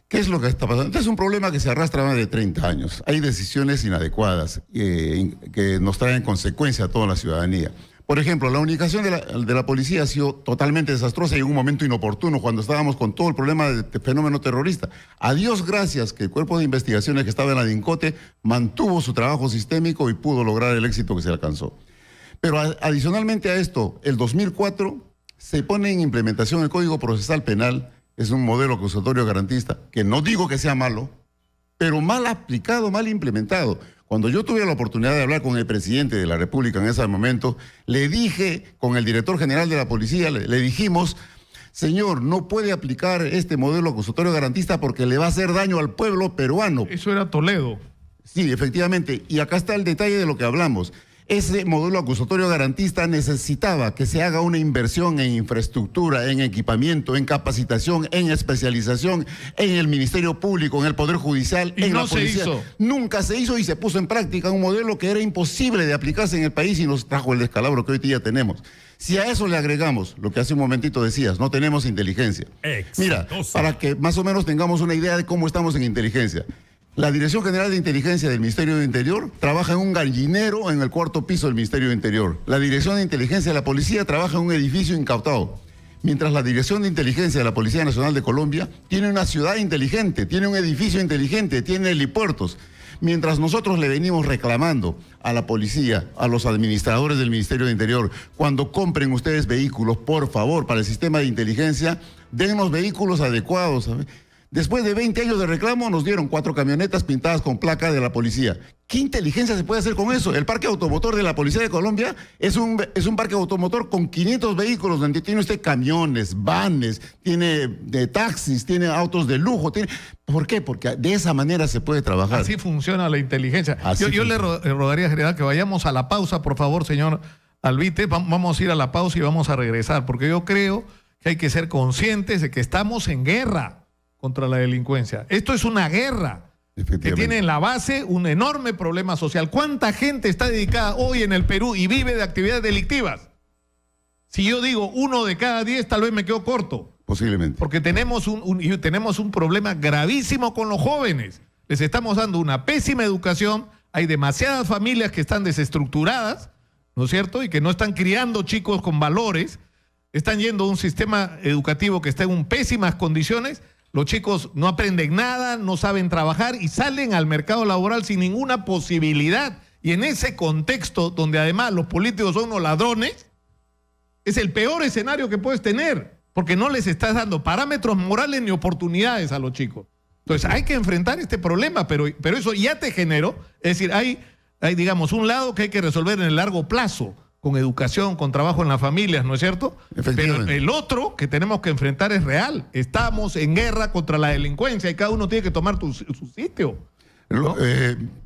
¿Qué es lo que está pasando? Este es un problema que se arrastra más de 30 años. Hay decisiones inadecuadas que nos traen consecuencia a toda la ciudadanía. Por ejemplo, la unificación de la policía ha sido totalmente desastrosa y en un momento inoportuno cuando estábamos con todo el problema de fenómeno terrorista. A Dios gracias que el cuerpo de investigaciones que estaba en la DINCOTE mantuvo su trabajo sistémico y pudo lograr el éxito que se alcanzó. Pero adicionalmente a esto, el 2004 se pone en implementación el Código Procesal Penal. Es un modelo acusatorio garantista, que no digo que sea malo, pero mal aplicado, mal implementado. Cuando yo tuve la oportunidad de hablar con el presidente de la República en ese momento, le dije, con el director general de la policía, le dijimos, señor, no puede aplicar este modelo acusatorio garantista porque le va a hacer daño al pueblo peruano. Eso era Toledo. Sí, efectivamente. Y acá está el detalle de lo que hablamos. Ese modelo acusatorio garantista necesitaba que se haga una inversión en infraestructura, en equipamiento, en capacitación, en especialización, en el Ministerio Público, en el Poder Judicial, en la policía. Se hizo. Nunca se hizo y se puso en práctica un modelo que era imposible de aplicarse en el país y nos trajo el descalabro que hoy día tenemos. Si a eso le agregamos lo que hace un momentito decías, no tenemos inteligencia. Mira, para que más o menos tengamos una idea de cómo estamos en inteligencia. La Dirección General de Inteligencia del Ministerio de Interior trabaja en un gallinero en el 4º piso del Ministerio de Interior. La Dirección de Inteligencia de la Policía trabaja en un edificio incautado. Mientras la Dirección de Inteligencia de la Policía Nacional de Colombia tiene una ciudad inteligente, tiene un edificio inteligente, tiene helipuertos. Mientras nosotros le venimos reclamando a la policía, a los administradores del Ministerio de Interior, cuando compren ustedes vehículos, por favor, para el sistema de inteligencia, dennos vehículos adecuados, ¿sabes? Después de 20 años de reclamo, nos dieron 4 camionetas pintadas con placa de la policía. ¿Qué inteligencia se puede hacer con eso? El parque automotor de la Policía de Colombia es un parque automotor con 500 vehículos, donde tiene usted camiones, vanes, tiene taxis, tiene autos de lujo. ¿Por qué? Porque de esa manera se puede trabajar. Así funciona la inteligencia. Yo le rogaría, general, que vayamos a la pausa, por favor, señor Alvite. Vamos a ir a la pausa y vamos a regresar, porque yo creo que hay que ser conscientes de que estamos en guerra contra la delincuencia. Esto es una guerra que tiene en la base un enorme problema social. ¿Cuánta gente está dedicada hoy en el Perú y vive de actividades delictivas? Si yo digo 1 de cada 10, tal vez me quedo corto. Posiblemente. Porque tenemos un problema gravísimo con los jóvenes. Les estamos dando una pésima educación. Hay demasiadas familias que están desestructuradas, ¿no es cierto? Y que no están criando chicos con valores. están yendo a un sistema educativo que está en pésimas condiciones, los chicos no aprenden nada, no saben trabajar y salen al mercado laboral sin ninguna posibilidad. Y en ese contexto, donde además los políticos son unos ladrones, es el peor escenario que puedes tener, porque no les estás dando parámetros morales ni oportunidades a los chicos. Entonces hay que enfrentar este problema, pero eso ya te generó, es decir, hay digamos un lado que hay que resolver en el largo plazo, con educación, con trabajo en las familias, ¿no es cierto? Pero el otro que tenemos que enfrentar es real. Estamos en guerra contra la delincuencia y cada uno tiene que tomar su sitio, ¿no?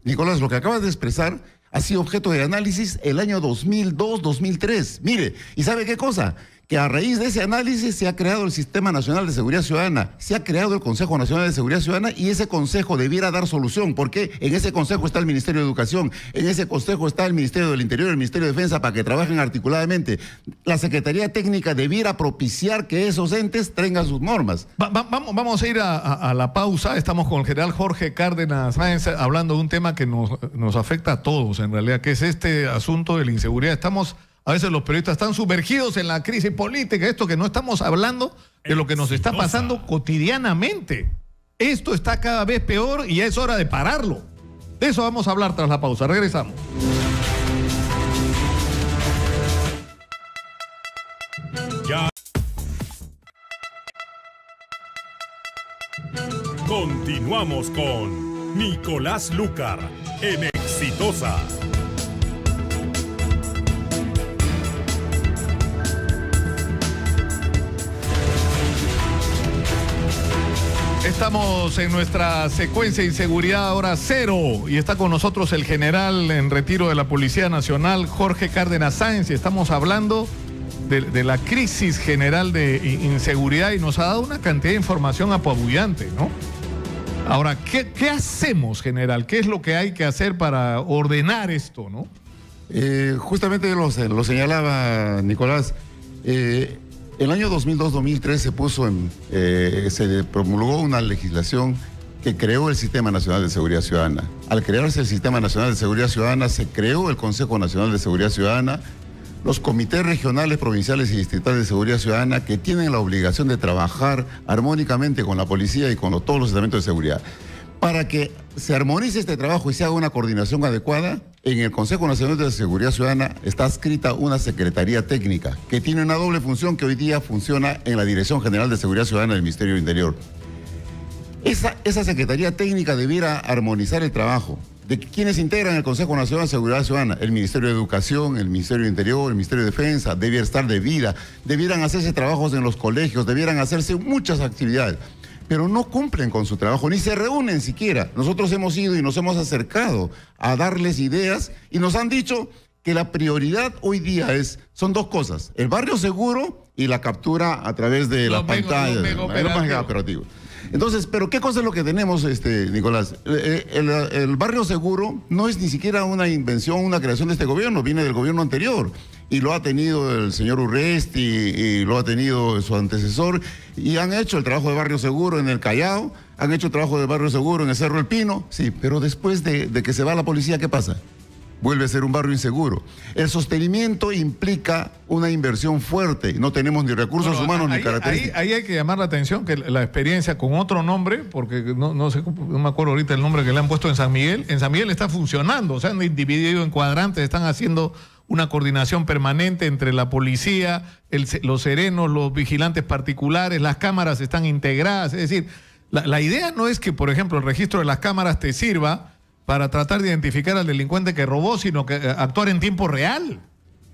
Nicolás, lo que acabas de expresar ha sido objeto de análisis el año 2002-2003. Mire, ¿y sabe qué cosa? Que a raíz de ese análisis se ha creado el Sistema Nacional de Seguridad Ciudadana, se ha creado el Consejo Nacional de Seguridad Ciudadana y ese consejo debiera dar solución, porque en ese consejo está el Ministerio de Educación, en ese consejo está el Ministerio del Interior, el Ministerio de Defensa, para que trabajen articuladamente. La Secretaría Técnica debiera propiciar que esos entes tengan sus normas. Vamos a ir a la pausa. Estamos con el general Jorge Cárdenas Sáenz hablando de un tema que nos afecta a todos, en realidad, que es este asunto de la inseguridad. A veces los periodistas están sumergidos en la crisis política, esto que no estamos hablando de lo que nos está pasando cotidianamente. Esto está cada vez peor y ya es hora de pararlo. De eso vamos a hablar tras la pausa. Regresamos. Ya. Continuamos con Nicolás Lucar en Exitosa. Estamos en nuestra secuencia Inseguridad Hora Cero y está con nosotros el general en retiro de la Policía Nacional, Jorge Cárdenas Sáenz, y estamos hablando de la crisis general de inseguridad y nos ha dado una cantidad de información apabullante, ¿no? Ahora, ¿qué hacemos, general? ¿Qué es lo que hay que hacer para ordenar esto, no? Justamente lo señalaba Nicolás. El año 2002-2003 se promulgó una legislación que creó el Sistema Nacional de Seguridad Ciudadana. Al crearse el Sistema Nacional de Seguridad Ciudadana, se creó el Consejo Nacional de Seguridad Ciudadana, los comités regionales, provinciales y distritales de seguridad ciudadana, que tienen la obligación de trabajar armónicamente con la policía y con todos los estamentos de seguridad. Para que se armonice este trabajo y se haga una coordinación adecuada, en el Consejo Nacional de Seguridad Ciudadana está adscrita una Secretaría Técnica que tiene una doble función que hoy día funciona en la Dirección General de Seguridad Ciudadana del Ministerio del Interior. Esa Secretaría Técnica debiera armonizar el trabajo de quienes integran el Consejo Nacional de Seguridad Ciudadana, el Ministerio de Educación, el Ministerio del Interior, el Ministerio de Defensa, debiera estar debieran hacerse trabajos en los colegios, debieran hacerse muchas actividades, pero no cumplen con su trabajo, ni se reúnen siquiera. Nosotros hemos ido y nos hemos acercado a darles ideas y nos han dicho que la prioridad hoy día son dos cosas: el barrio seguro y la captura a través de la pantalla, el operativo. Entonces, ¿pero qué cosa es lo que tenemos, Nicolás? El barrio seguro no es ni siquiera una invención, una creación de este gobierno, viene del gobierno anterior. Y lo ha tenido el señor Urresti y lo ha tenido su antecesor. Y han hecho el trabajo de barrio seguro en el Callao, han hecho el trabajo de barrio seguro en el Cerro El Pino. Sí, pero después de que se va la policía, ¿qué pasa? Vuelve a ser un barrio inseguro. El sostenimiento implica una inversión fuerte. No tenemos ni recursos humanos ni características. Ahí hay que llamar la atención que la experiencia con otro nombre, porque no me acuerdo ahorita el nombre que le han puesto en San Miguel está funcionando. O sea, han dividido en cuadrantes, están haciendo una coordinación permanente entre la policía, los serenos, los vigilantes particulares, las cámaras están integradas. Es decir, la idea no es que, por ejemplo, el registro de las cámaras te sirva para tratar de identificar al delincuente que robó, sino que actuar en tiempo real.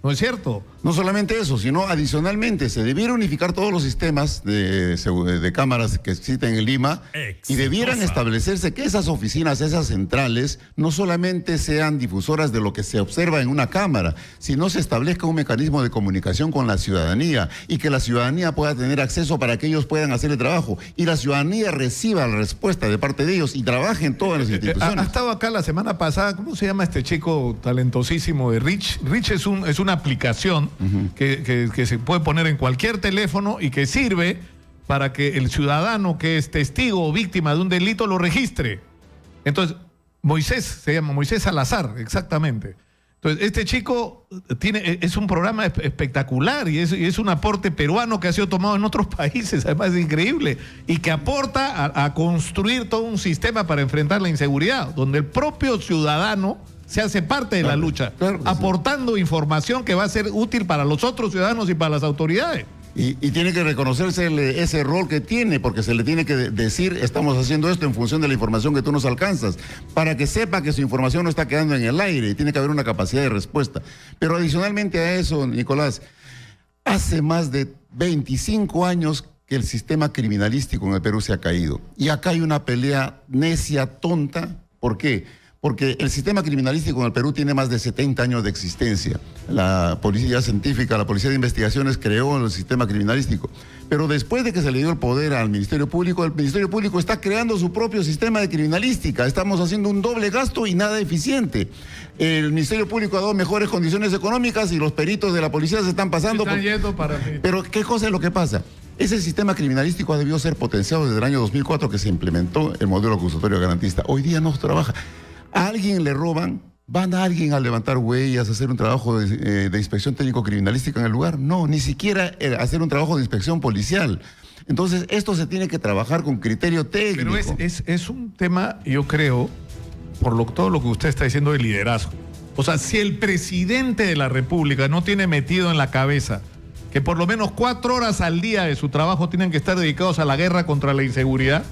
¿No es cierto? No solamente eso, sino adicionalmente se debiera unificar todos los sistemas de cámaras que existen en Lima. Exitosa. Y debieran establecerse que esas oficinas, esas centrales, no solamente sean difusoras de lo que se observa en una cámara, sino se establezca un mecanismo de comunicación con la ciudadanía y que la ciudadanía pueda tener acceso para que ellos puedan hacer el trabajo y la ciudadanía reciba la respuesta de parte de ellos y trabaje en todas las instituciones. Ha estado acá la semana pasada, ¿cómo se llama este chico talentosísimo de Rich? Rich es una aplicación que se puede poner en cualquier teléfono y que sirve para que el ciudadano que es testigo o víctima de un delito lo registre. Entonces, se llama Moisés Salazar, exactamente. Entonces, este chico es un programa espectacular y es un aporte peruano que ha sido tomado en otros países, además es increíble, y que aporta a construir todo un sistema para enfrentar la inseguridad, donde el propio ciudadano se hace parte de la lucha, aportando información que va a ser útil para los otros ciudadanos y para las autoridades. Y tiene que reconocerse ese rol que tiene, porque se le tiene que decir, estamos haciendo esto en función de la información que tú nos alcanzas, para que sepa que su información no está quedando en el aire y tiene que haber una capacidad de respuesta. Pero adicionalmente a eso, Nicolás, hace más de 25 años que el sistema criminalístico en el Perú se ha caído. Y acá hay una pelea necia, tonta. ¿Por qué? Porque el sistema criminalístico en el Perú tiene más de 70 años de existencia. La policía científica, la policía de investigaciones creó el sistema criminalístico. Pero después de que se le dio el poder al Ministerio Público, el Ministerio Público está creando su propio sistema de criminalística. Estamos haciendo un doble gasto y nada eficiente. El Ministerio Público ha dado mejores condiciones económicas y los peritos de la policía se están pasando. Pero ¿qué cosa es lo que pasa? Ese sistema criminalístico ha debido ser potenciado desde el año 2004 que se implementó el modelo acusatorio garantista. Hoy día no trabaja. A alguien le roban, van a alguien a levantar huellas, a hacer un trabajo de inspección técnico-criminalística en el lugar. No, ni siquiera hacer un trabajo de inspección policial. Entonces, esto se tiene que trabajar con criterio técnico. Pero es un tema, yo creo, por todo lo que usted está diciendo de liderazgo. O sea, si el presidente de la República no tiene metido en la cabeza que por lo menos 4 horas al día de su trabajo tienen que estar dedicados a la guerra contra la inseguridad,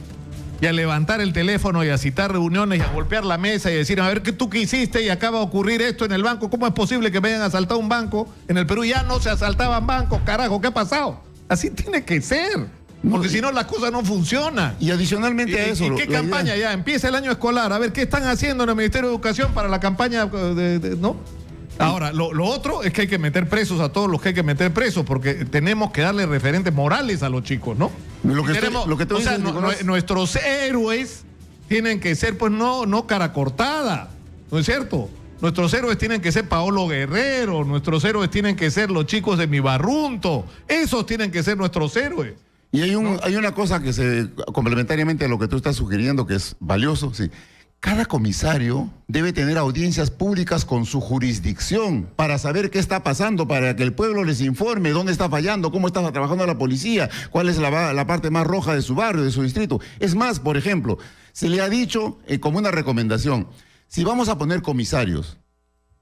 y a levantar el teléfono y a citar reuniones y a golpear la mesa y decir, a ver, ¿qué hiciste? Y acaba de ocurrir esto en el banco. ¿Cómo es posible que me hayan asaltado un banco? En el Perú ya no se asaltaban bancos, carajo, ¿qué ha pasado? Así tiene que ser, porque si no las cosas no funcionan. Y adicionalmente a eso... ¿Y qué campaña ya? Empieza el año escolar, a ver, ¿qué están haciendo en el Ministerio de Educación para la campaña ¿no? Ahora, lo otro es que hay que meter presos a todos los que hay que meter presos, porque tenemos que darle referentes morales a los chicos, ¿no? Nuestros héroes tienen que ser, pues, no cara cortada, ¿no es cierto? Nuestros héroes tienen que ser Paolo Guerrero, nuestros héroes tienen que ser los chicos de Mi Barrunto, esos tienen que ser nuestros héroes. Y hay una cosa que complementariamente a lo que tú estás sugiriendo, que es valioso, sí. Cada comisario debe tener audiencias públicas con su jurisdicción para saber qué está pasando, para que el pueblo les informe dónde está fallando, cómo está trabajando la policía, cuál es la parte más roja de su barrio, de su distrito. Es más, por ejemplo, se le ha dicho como una recomendación, si vamos a poner comisarios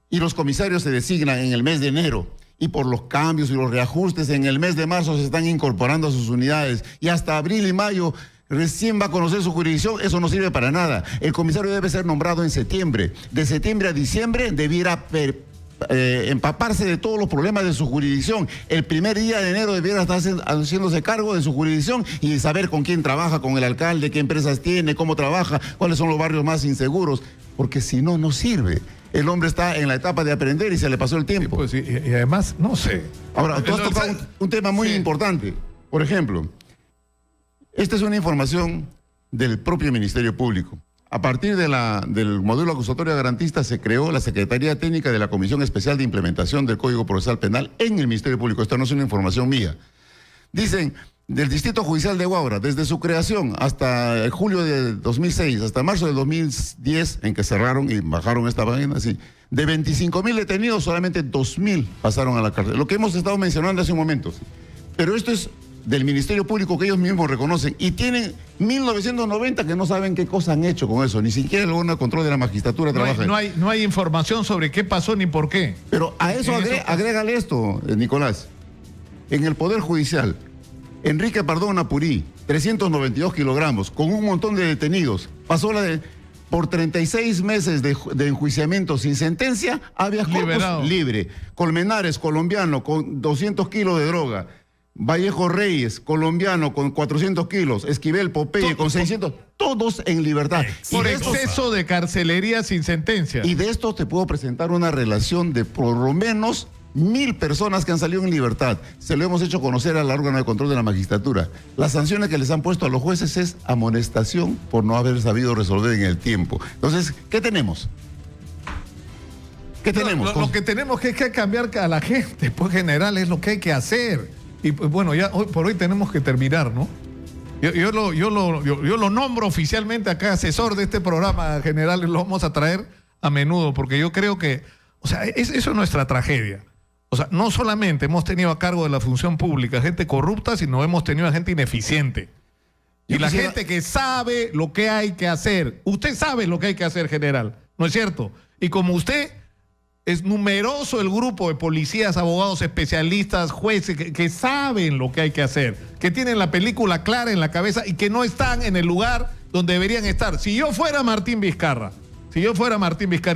y los comisarios se designan en el mes de enero y por los cambios y los reajustes en el mes de marzo se están incorporando a sus unidades y hasta abril y mayo recién va a conocer su jurisdicción, eso no sirve para nada. El comisario debe ser nombrado en septiembre. De septiembre a diciembre debiera empaparse de todos los problemas de su jurisdicción. El primer día de enero debiera estar haciéndose cargo de su jurisdicción y saber con quién trabaja, con el alcalde, qué empresas tiene, cómo trabaja, cuáles son los barrios más inseguros, porque si no, no sirve. El hombre está en la etapa de aprender y se le pasó el tiempo. Sí, pues, y además, no sé. Ahora, tú has tocado un tema muy importante. Por ejemplo, esta es una información del propio Ministerio Público. A partir del modelo acusatorio garantista se creó la Secretaría Técnica de la Comisión Especial de Implementación del Código Procesal Penal en el Ministerio Público. Esta no es una información mía. Dicen, del Distrito Judicial de Huaura, desde su creación hasta julio de 2006, hasta marzo de 2010, en que cerraron y bajaron esta vaina, así, de 25,000 detenidos, solamente 2,000 pasaron a la cárcel. Lo que hemos estado mencionando hace un momento. Pero esto es del Ministerio Público que ellos mismos reconocen y tienen 1990 que no saben qué cosa han hecho con eso, ni siquiera el órgano de control de la magistratura trabaja. No hay información sobre qué pasó ni por qué. Pero a eso agrégale esto, Nicolás. En el Poder Judicial, Enrique Pardón Apurí, 392 kilogramos, con un montón de detenidos, pasó por 36 meses de enjuiciamiento sin sentencia, habeas corpus libre. Colmenares, colombiano, con 200 kilos de droga. Vallejo Reyes, colombiano, con 400 kilos. Esquivel Popeye, con 600. Todos en libertad. Por exceso de carcelería sin sentencia. Y de esto te puedo presentar una relación de por lo menos 1,000 personas que han salido en libertad. Se lo hemos hecho conocer al órgano de control de la magistratura. Las sanciones que les han puesto a los jueces es amonestación por no haber sabido resolver en el tiempo. Entonces, ¿qué tenemos? ¿Qué tenemos? Lo que tenemos es que cambiar a la gente, pues, general, es lo que hay que hacer. Y bueno, ya hoy por hoy tenemos que terminar, ¿no? Yo lo nombro oficialmente acá asesor de este programa general, lo vamos a traer a menudo, porque yo creo que O sea, eso es nuestra tragedia. O sea, no solamente hemos tenido a cargo de la función pública gente corrupta, sino hemos tenido a gente ineficiente. Y la gente que sabe lo que hay que hacer. Usted sabe lo que hay que hacer, general, ¿no es cierto? Y como usted, es numeroso el grupo de policías, abogados, especialistas, jueces, que saben lo que hay que hacer, que tienen la película clara en la cabeza y que no están en el lugar donde deberían estar. Si yo fuera Martín Vizcarra y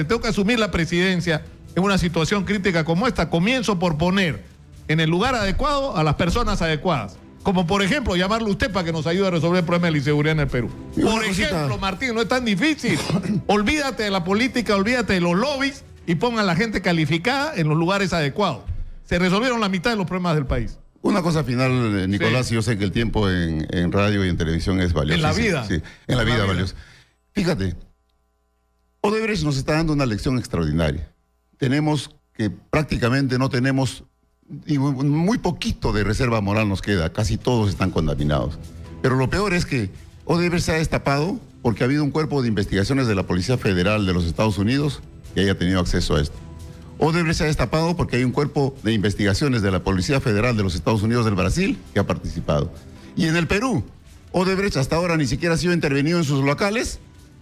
tengo que asumir la presidencia en una situación crítica como esta, comienzo por poner en el lugar adecuado a las personas adecuadas. Como por ejemplo, llamarlo a usted para que nos ayude a resolver el problema de la inseguridad en el Perú. Por ejemplo, Martín, no es tan difícil. Olvídate de la política, olvídate de los lobbies y pongan a la gente calificada en los lugares adecuados. Se resolvieron la mitad de los problemas del país. Una cosa final, Nicolás, sí. Yo sé que el tiempo en radio y en televisión es valioso. En la vida. Sí, en la vida valioso. Fíjate, Odebrecht nos está dando una lección extraordinaria. Tenemos que prácticamente no tenemos, y muy poquito de reserva moral nos queda, casi todos están contaminados. Pero lo peor es que Odebrecht se ha destapado porque ha habido un cuerpo de investigaciones de la Policía Federal de los Estados Unidos que haya tenido acceso a esto. Odebrecht se ha destapado porque hay un cuerpo de investigaciones de la Policía Federal de los Estados Unidos del Brasil que ha participado. Y en el Perú, Odebrecht hasta ahora ni siquiera ha sido intervenido en sus locales.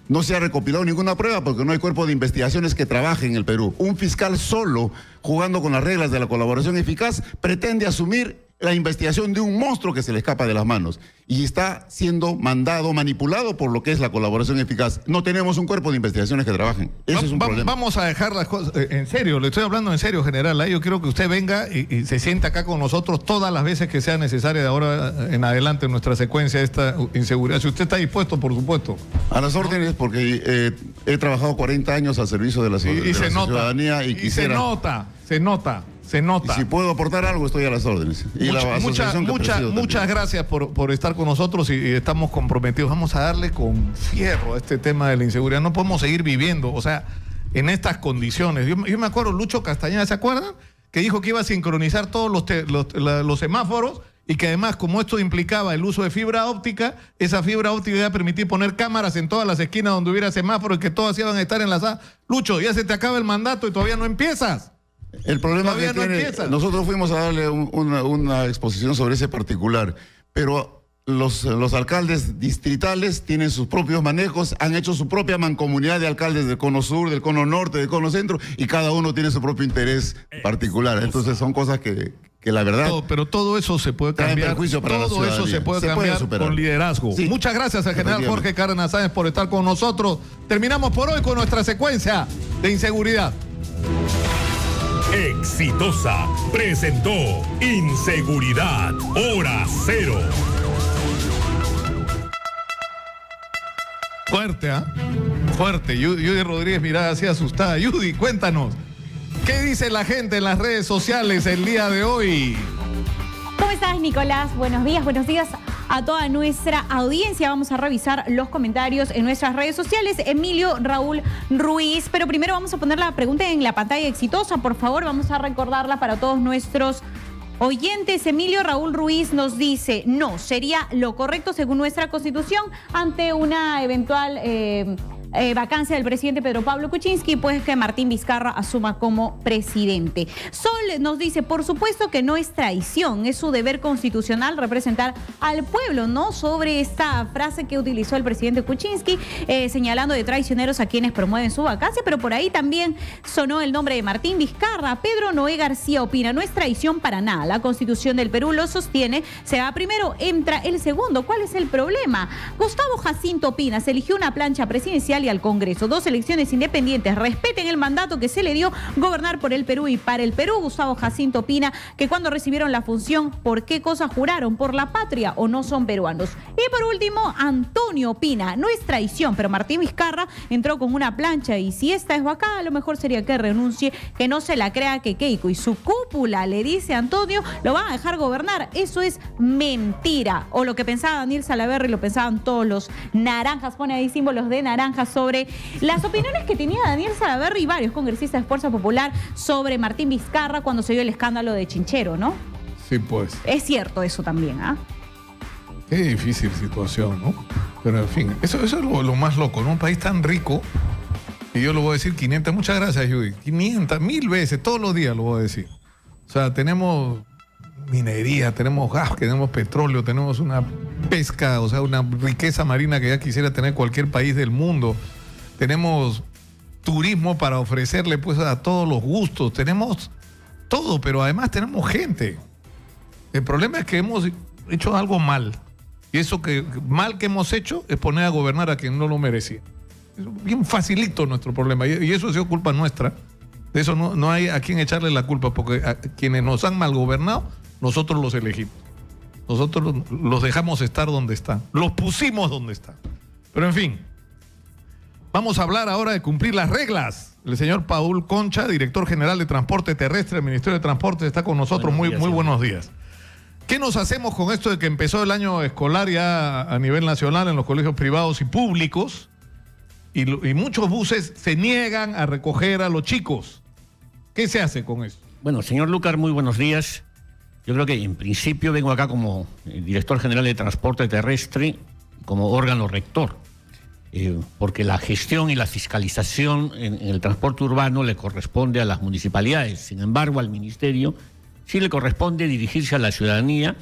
No se ha recopilado ninguna prueba porque no hay cuerpo de investigaciones que trabaje en el Perú. Un fiscal solo, jugando con las reglas de la colaboración eficaz, pretende asumir la investigación de un monstruo que se le escapa de las manos y está siendo manipulado por lo que es la colaboración eficaz. No tenemos un cuerpo de investigaciones que trabajen. Eso es un problema. Vamos a dejar las cosas en serio, le estoy hablando en serio, general. Yo quiero que usted venga y se siente acá con nosotros todas las veces que sea necesaria de ahora en adelante en nuestra secuencia de esta inseguridad. Si usted está dispuesto, por supuesto. A las órdenes, porque he trabajado 40 años al servicio de la ciudadanía y quisiera... Se nota. Y si puedo aportar algo, estoy a las órdenes. Y muchas gracias por estar con nosotros y estamos comprometidos. Vamos a darle con fierro a este tema de la inseguridad. No podemos seguir viviendo, o sea, en estas condiciones. Yo me acuerdo, Lucho Castañeda, ¿se acuerdan? Que dijo que iba a sincronizar todos los semáforos y que además, como esto implicaba el uso de fibra óptica, esa fibra óptica iba a permitir poner cámaras en todas las esquinas donde hubiera semáforos y que todas iban a estar enlazadas. Lucho, ya se te acaba el mandato y todavía no empiezas. El problema que tiene, nosotros fuimos a darle una exposición sobre ese particular, pero los alcaldes distritales tienen sus propios manejos, han hecho su propia mancomunidad de alcaldes del cono sur, del cono norte, del cono centro, y cada uno tiene su propio interés particular. Entonces son cosas que la verdad... Pero todo eso se puede cambiar. Todo eso se puede cambiar con liderazgo. Sí. Muchas gracias al general Jorge Cárdenas Sáenz por estar con nosotros. Terminamos por hoy con nuestra secuencia de inseguridad. Exitosa presentó Inseguridad Hora Cero. Fuerte, ¿ah? Fuerte. Judy Rodríguez mirada así asustada. Judy, cuéntanos, ¿qué dice la gente en las redes sociales el día de hoy? ¿Cómo estás, Nicolás? Buenos días a toda nuestra audiencia. Vamos a revisar los comentarios en nuestras redes sociales. Emilio Raúl Ruiz. Pero primero vamos a poner la pregunta en la pantalla exitosa. Por favor, vamos a recordarla para todos nuestros oyentes. Emilio Raúl Ruiz nos dice: no, sería lo correcto según nuestra Constitución ante una eventual vacancia del presidente Pedro Pablo Kuczynski, pues que Martín Vizcarra asuma como presidente. Sol nos dice: por supuesto que no es traición, es su deber constitucional representar al pueblo, ¿no? Sobre esta frase que utilizó el presidente Kuczynski, señalando de traicioneros a quienes promueven su vacancia, pero por ahí también sonó el nombre de Martín Vizcarra. Pedro Noé García opina: no es traición para nada, la Constitución del Perú lo sostiene, se va primero, entra el segundo. ¿Cuál es el problema? Gustavo Jacinto opina: se eligió una plancha presidencial y al Congreso, 2 elecciones independientes, respeten el mandato que se le dio, gobernar por el Perú y para el Perú. Gustavo Jacinto opina que cuando recibieron la función, ¿por qué cosa juraron? ¿Por la patria o no son peruanos? Y por último, Antonio opina: no es traición, pero Martín Vizcarra entró con una plancha y si esta es vacada, a lo mejor sería que renuncie, que no se la crea que Keiko y su cúpula, le dice Antonio, lo van a dejar gobernar. Eso es mentira. O lo que pensaba Daniel Salaverry, lo pensaban todos los naranjas, pone ahí símbolos de naranja, sobre las opiniones que tenía Daniel Salaverry y varios congresistas de Fuerza Popular sobre Martín Vizcarra cuando se dio el escándalo de Chinchero, ¿no? Sí, pues. Es cierto eso también, ¿ah? Qué difícil situación, ¿no? Pero en fin, eso es lo más loco, ¿no? Un país tan rico Y yo lo voy a decir 500, muchas gracias, Judy. 500, 1000 veces, todos los días lo voy a decir. O sea, tenemos minería, tenemos gas, tenemos petróleo, tenemos una pesca, o sea, una riqueza marina que ya quisiera tener cualquier país del mundo. Tenemos turismo para ofrecerle pues a todos los gustos, tenemos todo, pero además tenemos gente. El problema es que hemos hecho algo mal. Y eso mal que hemos hecho es poner a gobernar a quien no lo merecía. Es bien facilito nuestro problema. Y eso ha sido culpa nuestra. De eso no hay a quien echarle la culpa, porque a quienes nos han mal gobernado, nosotros los elegimos. Nosotros los dejamos estar donde están. Los pusimos donde están. Pero en fin, vamos a hablar ahora de cumplir las reglas. El señor Paul Concha, director general de Transporte Terrestre del Ministerio de Transporte, está con nosotros. Muy buenos días. ¿Qué nos hacemos con esto de que empezó el año escolar ya a nivel nacional en los colegios privados y públicos? Y muchos buses se niegan a recoger a los chicos. ¿Qué se hace con eso? Bueno, señor Lucar, muy buenos días. Yo creo que en principio vengo acá como director general de Transporte Terrestre, como órgano rector, porque la gestión y la fiscalización en el transporte urbano le corresponde a las municipalidades. Sin embargo, al ministerio sí le corresponde dirigirse a la ciudadanía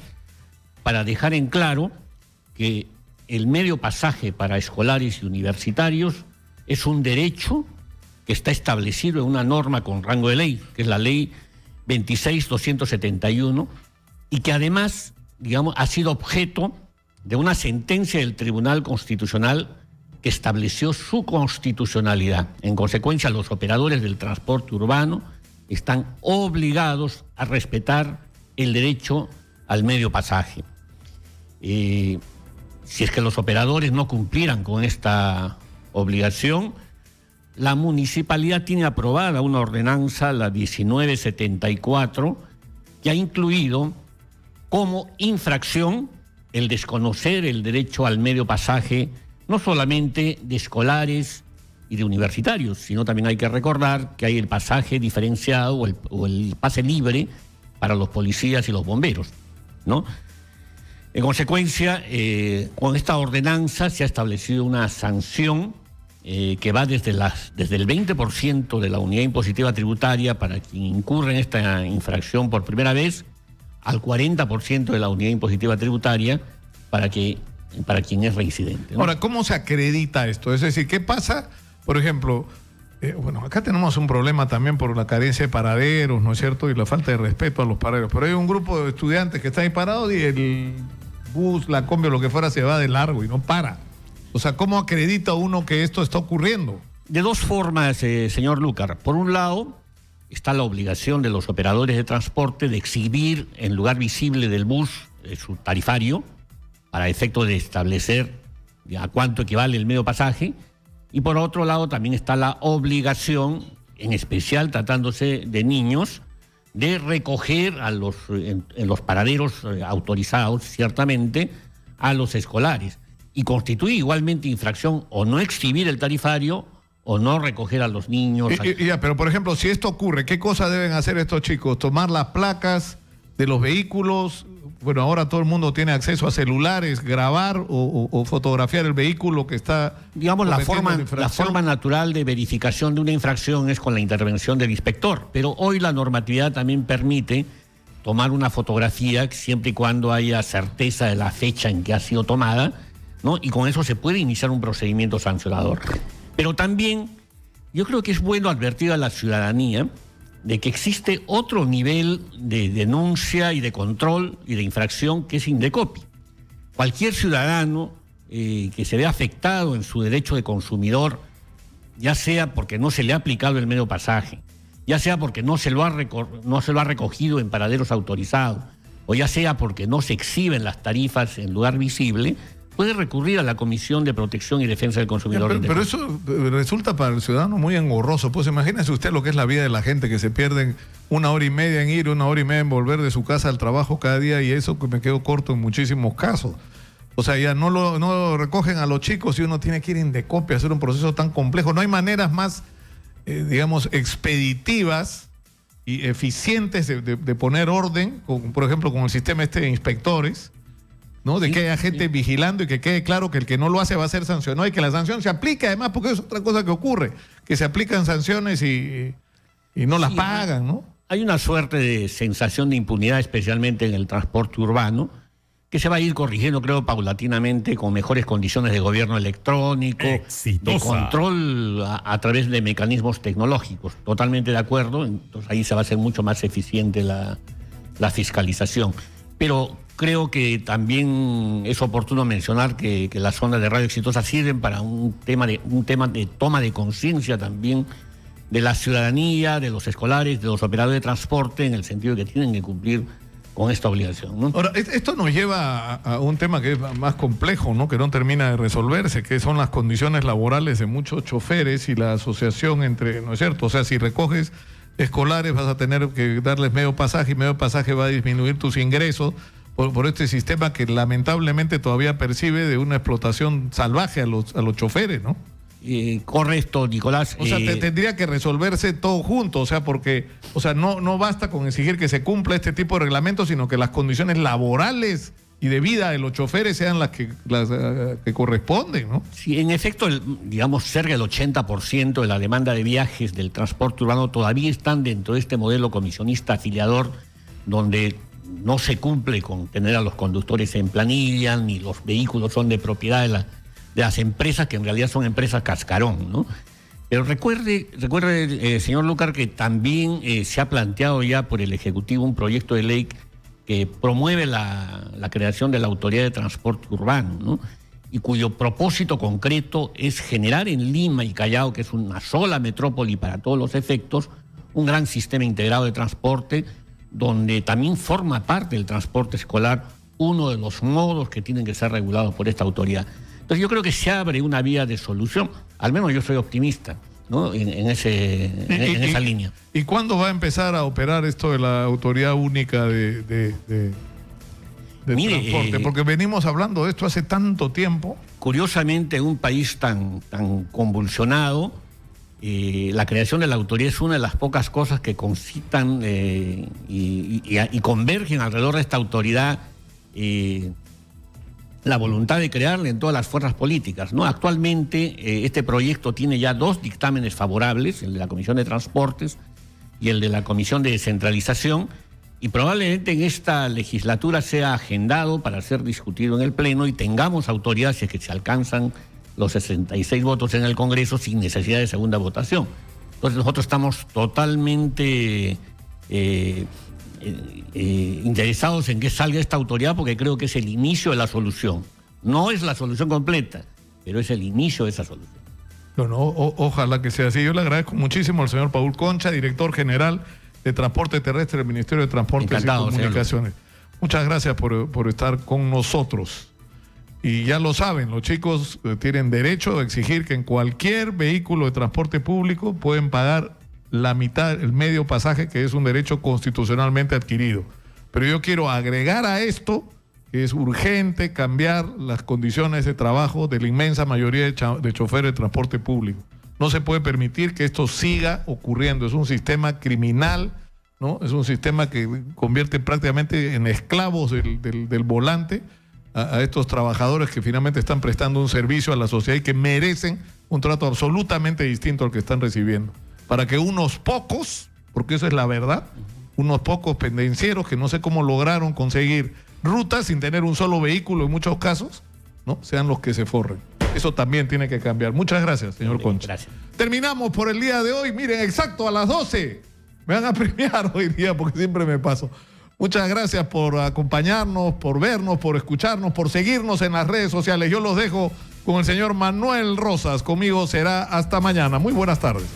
para dejar en claro que el medio pasaje para escolares y universitarios es un derecho que está establecido en una norma con rango de ley, que es la ley 26.271, y que además, digamos, ha sido objeto de una sentencia del Tribunal Constitucional que estableció su constitucionalidad. En consecuencia, los operadores del transporte urbano están obligados a respetar el derecho al medio pasaje. Si es que los operadores no cumplieran con esta obligación, la municipalidad tiene aprobada una ordenanza, la 1974, que ha incluido como infracción el desconocer el derecho al medio pasaje, no solamente de escolares y de universitarios, sino también hay que recordar que hay el pasaje diferenciado o el pase libre para los policías y los bomberos, ¿no? En consecuencia, con esta ordenanza se ha establecido una sanción que va desde el 20% de la unidad impositiva tributaria para quien incurre en esta infracción por primera vez, al 40% de la unidad impositiva tributaria para quien es reincidente, ¿no? Ahora, ¿cómo se acredita esto? Es decir, ¿qué pasa? Por ejemplo, bueno, acá tenemos un problema también por la carencia de paraderos, ¿no es cierto? Y la falta de respeto a los paraderos. Pero hay un grupo de estudiantes que están ahí parados y el bus, la combi o lo que fuera se va de largo y no para. O sea, ¿cómo acredita uno que esto está ocurriendo? De dos formas, señor Lucar. Por un lado, está la obligación de los operadores de transporte de exhibir en lugar visible del bus su tarifario para efecto de establecer a cuánto equivale el medio pasaje. Y por otro lado también está la obligación, en especial tratándose de niños, de recoger en los paraderos autorizados, ciertamente, a los escolares. Y constituye igualmente infracción o no exhibir el tarifario o no recoger a los niños. Pero por ejemplo, si esto ocurre, ¿qué cosas deben hacer estos chicos? ¿Tomar las placas de los vehículos? Bueno, ahora todo el mundo tiene acceso a celulares, grabar o fotografiar el vehículo que está... Digamos, la forma natural de verificación de una infracción es con la intervención del inspector, pero hoy la normatividad también permite tomar una fotografía siempre y cuando haya certeza de la fecha en que ha sido tomada, ¿no? Y con eso se puede iniciar un procedimiento sancionador. Pero también yo creo que es bueno advertir a la ciudadanía de que existe otro nivel de denuncia y de control y de infracción que es Indecopi. Cualquier ciudadano que se vea afectado en su derecho de consumidor, ya sea porque no se le ha aplicado el medio pasaje, ya sea porque no se lo ha recogido en paraderos autorizados, o ya sea porque no se exhiben las tarifas en lugar visible, puede recurrir a la Comisión de Protección y Defensa del Consumidor. Pero eso resulta para el ciudadano muy engorroso. Pues imagínese usted lo que es la vida de la gente, que se pierden 1 hora y media en ir, 1 hora y media en volver de su casa al trabajo cada día, y eso que me quedo corto en muchísimos casos. O sea, ya no lo recogen a los chicos y uno tiene que ir Indecopi a hacer un proceso tan complejo. No hay maneras más, digamos, expeditivas y eficientes de poner orden, por ejemplo, con el sistema de inspectores, ¿no? De que haya gente vigilando y que quede claro que el que no lo hace va a ser sancionado y que la sanción se aplique, además, porque es otra cosa que ocurre, que se aplican sanciones y no las pagan, ¿no? Hay una suerte de sensación de impunidad, especialmente en el transporte urbano, que se va a ir corrigiendo, creo, paulatinamente, con mejores condiciones de gobierno electrónico, de control a través de mecanismos tecnológicos. Totalmente de acuerdo, entonces ahí se va a hacer mucho más eficiente la fiscalización. Pero creo que también es oportuno mencionar que las zonas de radio exitosas sirven para un tema de toma de conciencia también de la ciudadanía, de los escolares, de los operadores de transporte, en el sentido de que tienen que cumplir con esta obligación, ¿no? Ahora, esto nos lleva a un tema que es más complejo, ¿no? Que no termina de resolverse, que son las condiciones laborales de muchos choferes y la asociación entre, ¿no es cierto? O sea, si recoges escolares vas a tener que darles medio pasaje y medio pasaje va a disminuir tus ingresos por este sistema que lamentablemente todavía percibe de una explotación salvaje a los choferes, ¿no? Correcto, Nicolás. O sea, tendría que resolverse todo junto, o sea, porque, o sea, no basta con exigir que se cumpla este tipo de reglamentos, sino que las condiciones laborales y de vida de los choferes sean las que corresponden, ¿no? Sí, en efecto, digamos, cerca del 80% de la demanda de viajes del transporte urbano todavía están dentro de este modelo comisionista afiliador, donde no se cumple con tener a los conductores en planilla, ni los vehículos son de propiedad de las empresas, que en realidad son empresas cascarón, ¿no? Pero recuerde, señor Lucar, que también se ha planteado ya por el Ejecutivo un proyecto de ley que promueve la creación de la Autoridad de Transporte Urbano, ¿no? Y cuyo propósito concreto es generar en Lima y Callao, que es una sola metrópoli para todos los efectos, un gran sistema integrado de transporte, donde también forma parte del transporte escolar uno de los modos que tienen que ser regulados por esta autoridad. Entonces yo creo que se abre una vía de solución, al menos yo soy optimista, ¿no? en esa línea. ¿Y cuándo va a empezar a operar esto de la Autoridad Única de Transporte? Porque venimos hablando de esto hace tanto tiempo. Curiosamente, en un país tan convulsionado, la creación de la autoridad es una de las pocas cosas que concitan y convergen alrededor de esta autoridad la voluntad de crearla en todas las fuerzas políticas, ¿no? Actualmente este proyecto tiene ya 2 dictámenes favorables, el de la Comisión de Transportes y el de la Comisión de Descentralización, y probablemente en esta legislatura sea agendado para ser discutido en el Pleno y tengamos autoridad si es que se alcanzan los 66 votos en el Congreso sin necesidad de segunda votación. Entonces nosotros estamos totalmente interesados en que salga esta autoridad, porque creo que es el inicio de la solución. No es la solución completa, pero es el inicio de esa solución. Bueno, ojalá que sea así. Yo le agradezco muchísimo al señor Paul Concha, director general de Transporte Terrestre del Ministerio de Transportes y Comunicaciones. Muchas gracias por estar con nosotros. Y ya lo saben, los chicos tienen derecho a exigir que en cualquier vehículo de transporte público pueden pagar la mitad, el medio pasaje, que es un derecho constitucionalmente adquirido. Pero yo quiero agregar a esto que es urgente cambiar las condiciones de trabajo de la inmensa mayoría de choferes de transporte público. No se puede permitir que esto siga ocurriendo. Es un sistema criminal, ¿no? Es un sistema que convierte prácticamente en esclavos del volante a estos trabajadores que finalmente están prestando un servicio a la sociedad y que merecen un trato absolutamente distinto al que están recibiendo. Para que unos pocos, porque eso es la verdad, unos pocos pendencieros que no sé cómo lograron conseguir rutas sin tener un solo vehículo en muchos casos, ¿no? Sean los que se forren. Eso también tiene que cambiar. Muchas gracias, señor Concha. Gracias. Terminamos por el día de hoy. Miren, exacto a las 12. Me van a premiar hoy día porque siempre me paso. Muchas gracias por acompañarnos, por vernos, por escucharnos, por seguirnos en las redes sociales. Yo los dejo con el señor Manuel Rosas. Conmigo será hasta mañana. Muy buenas tardes.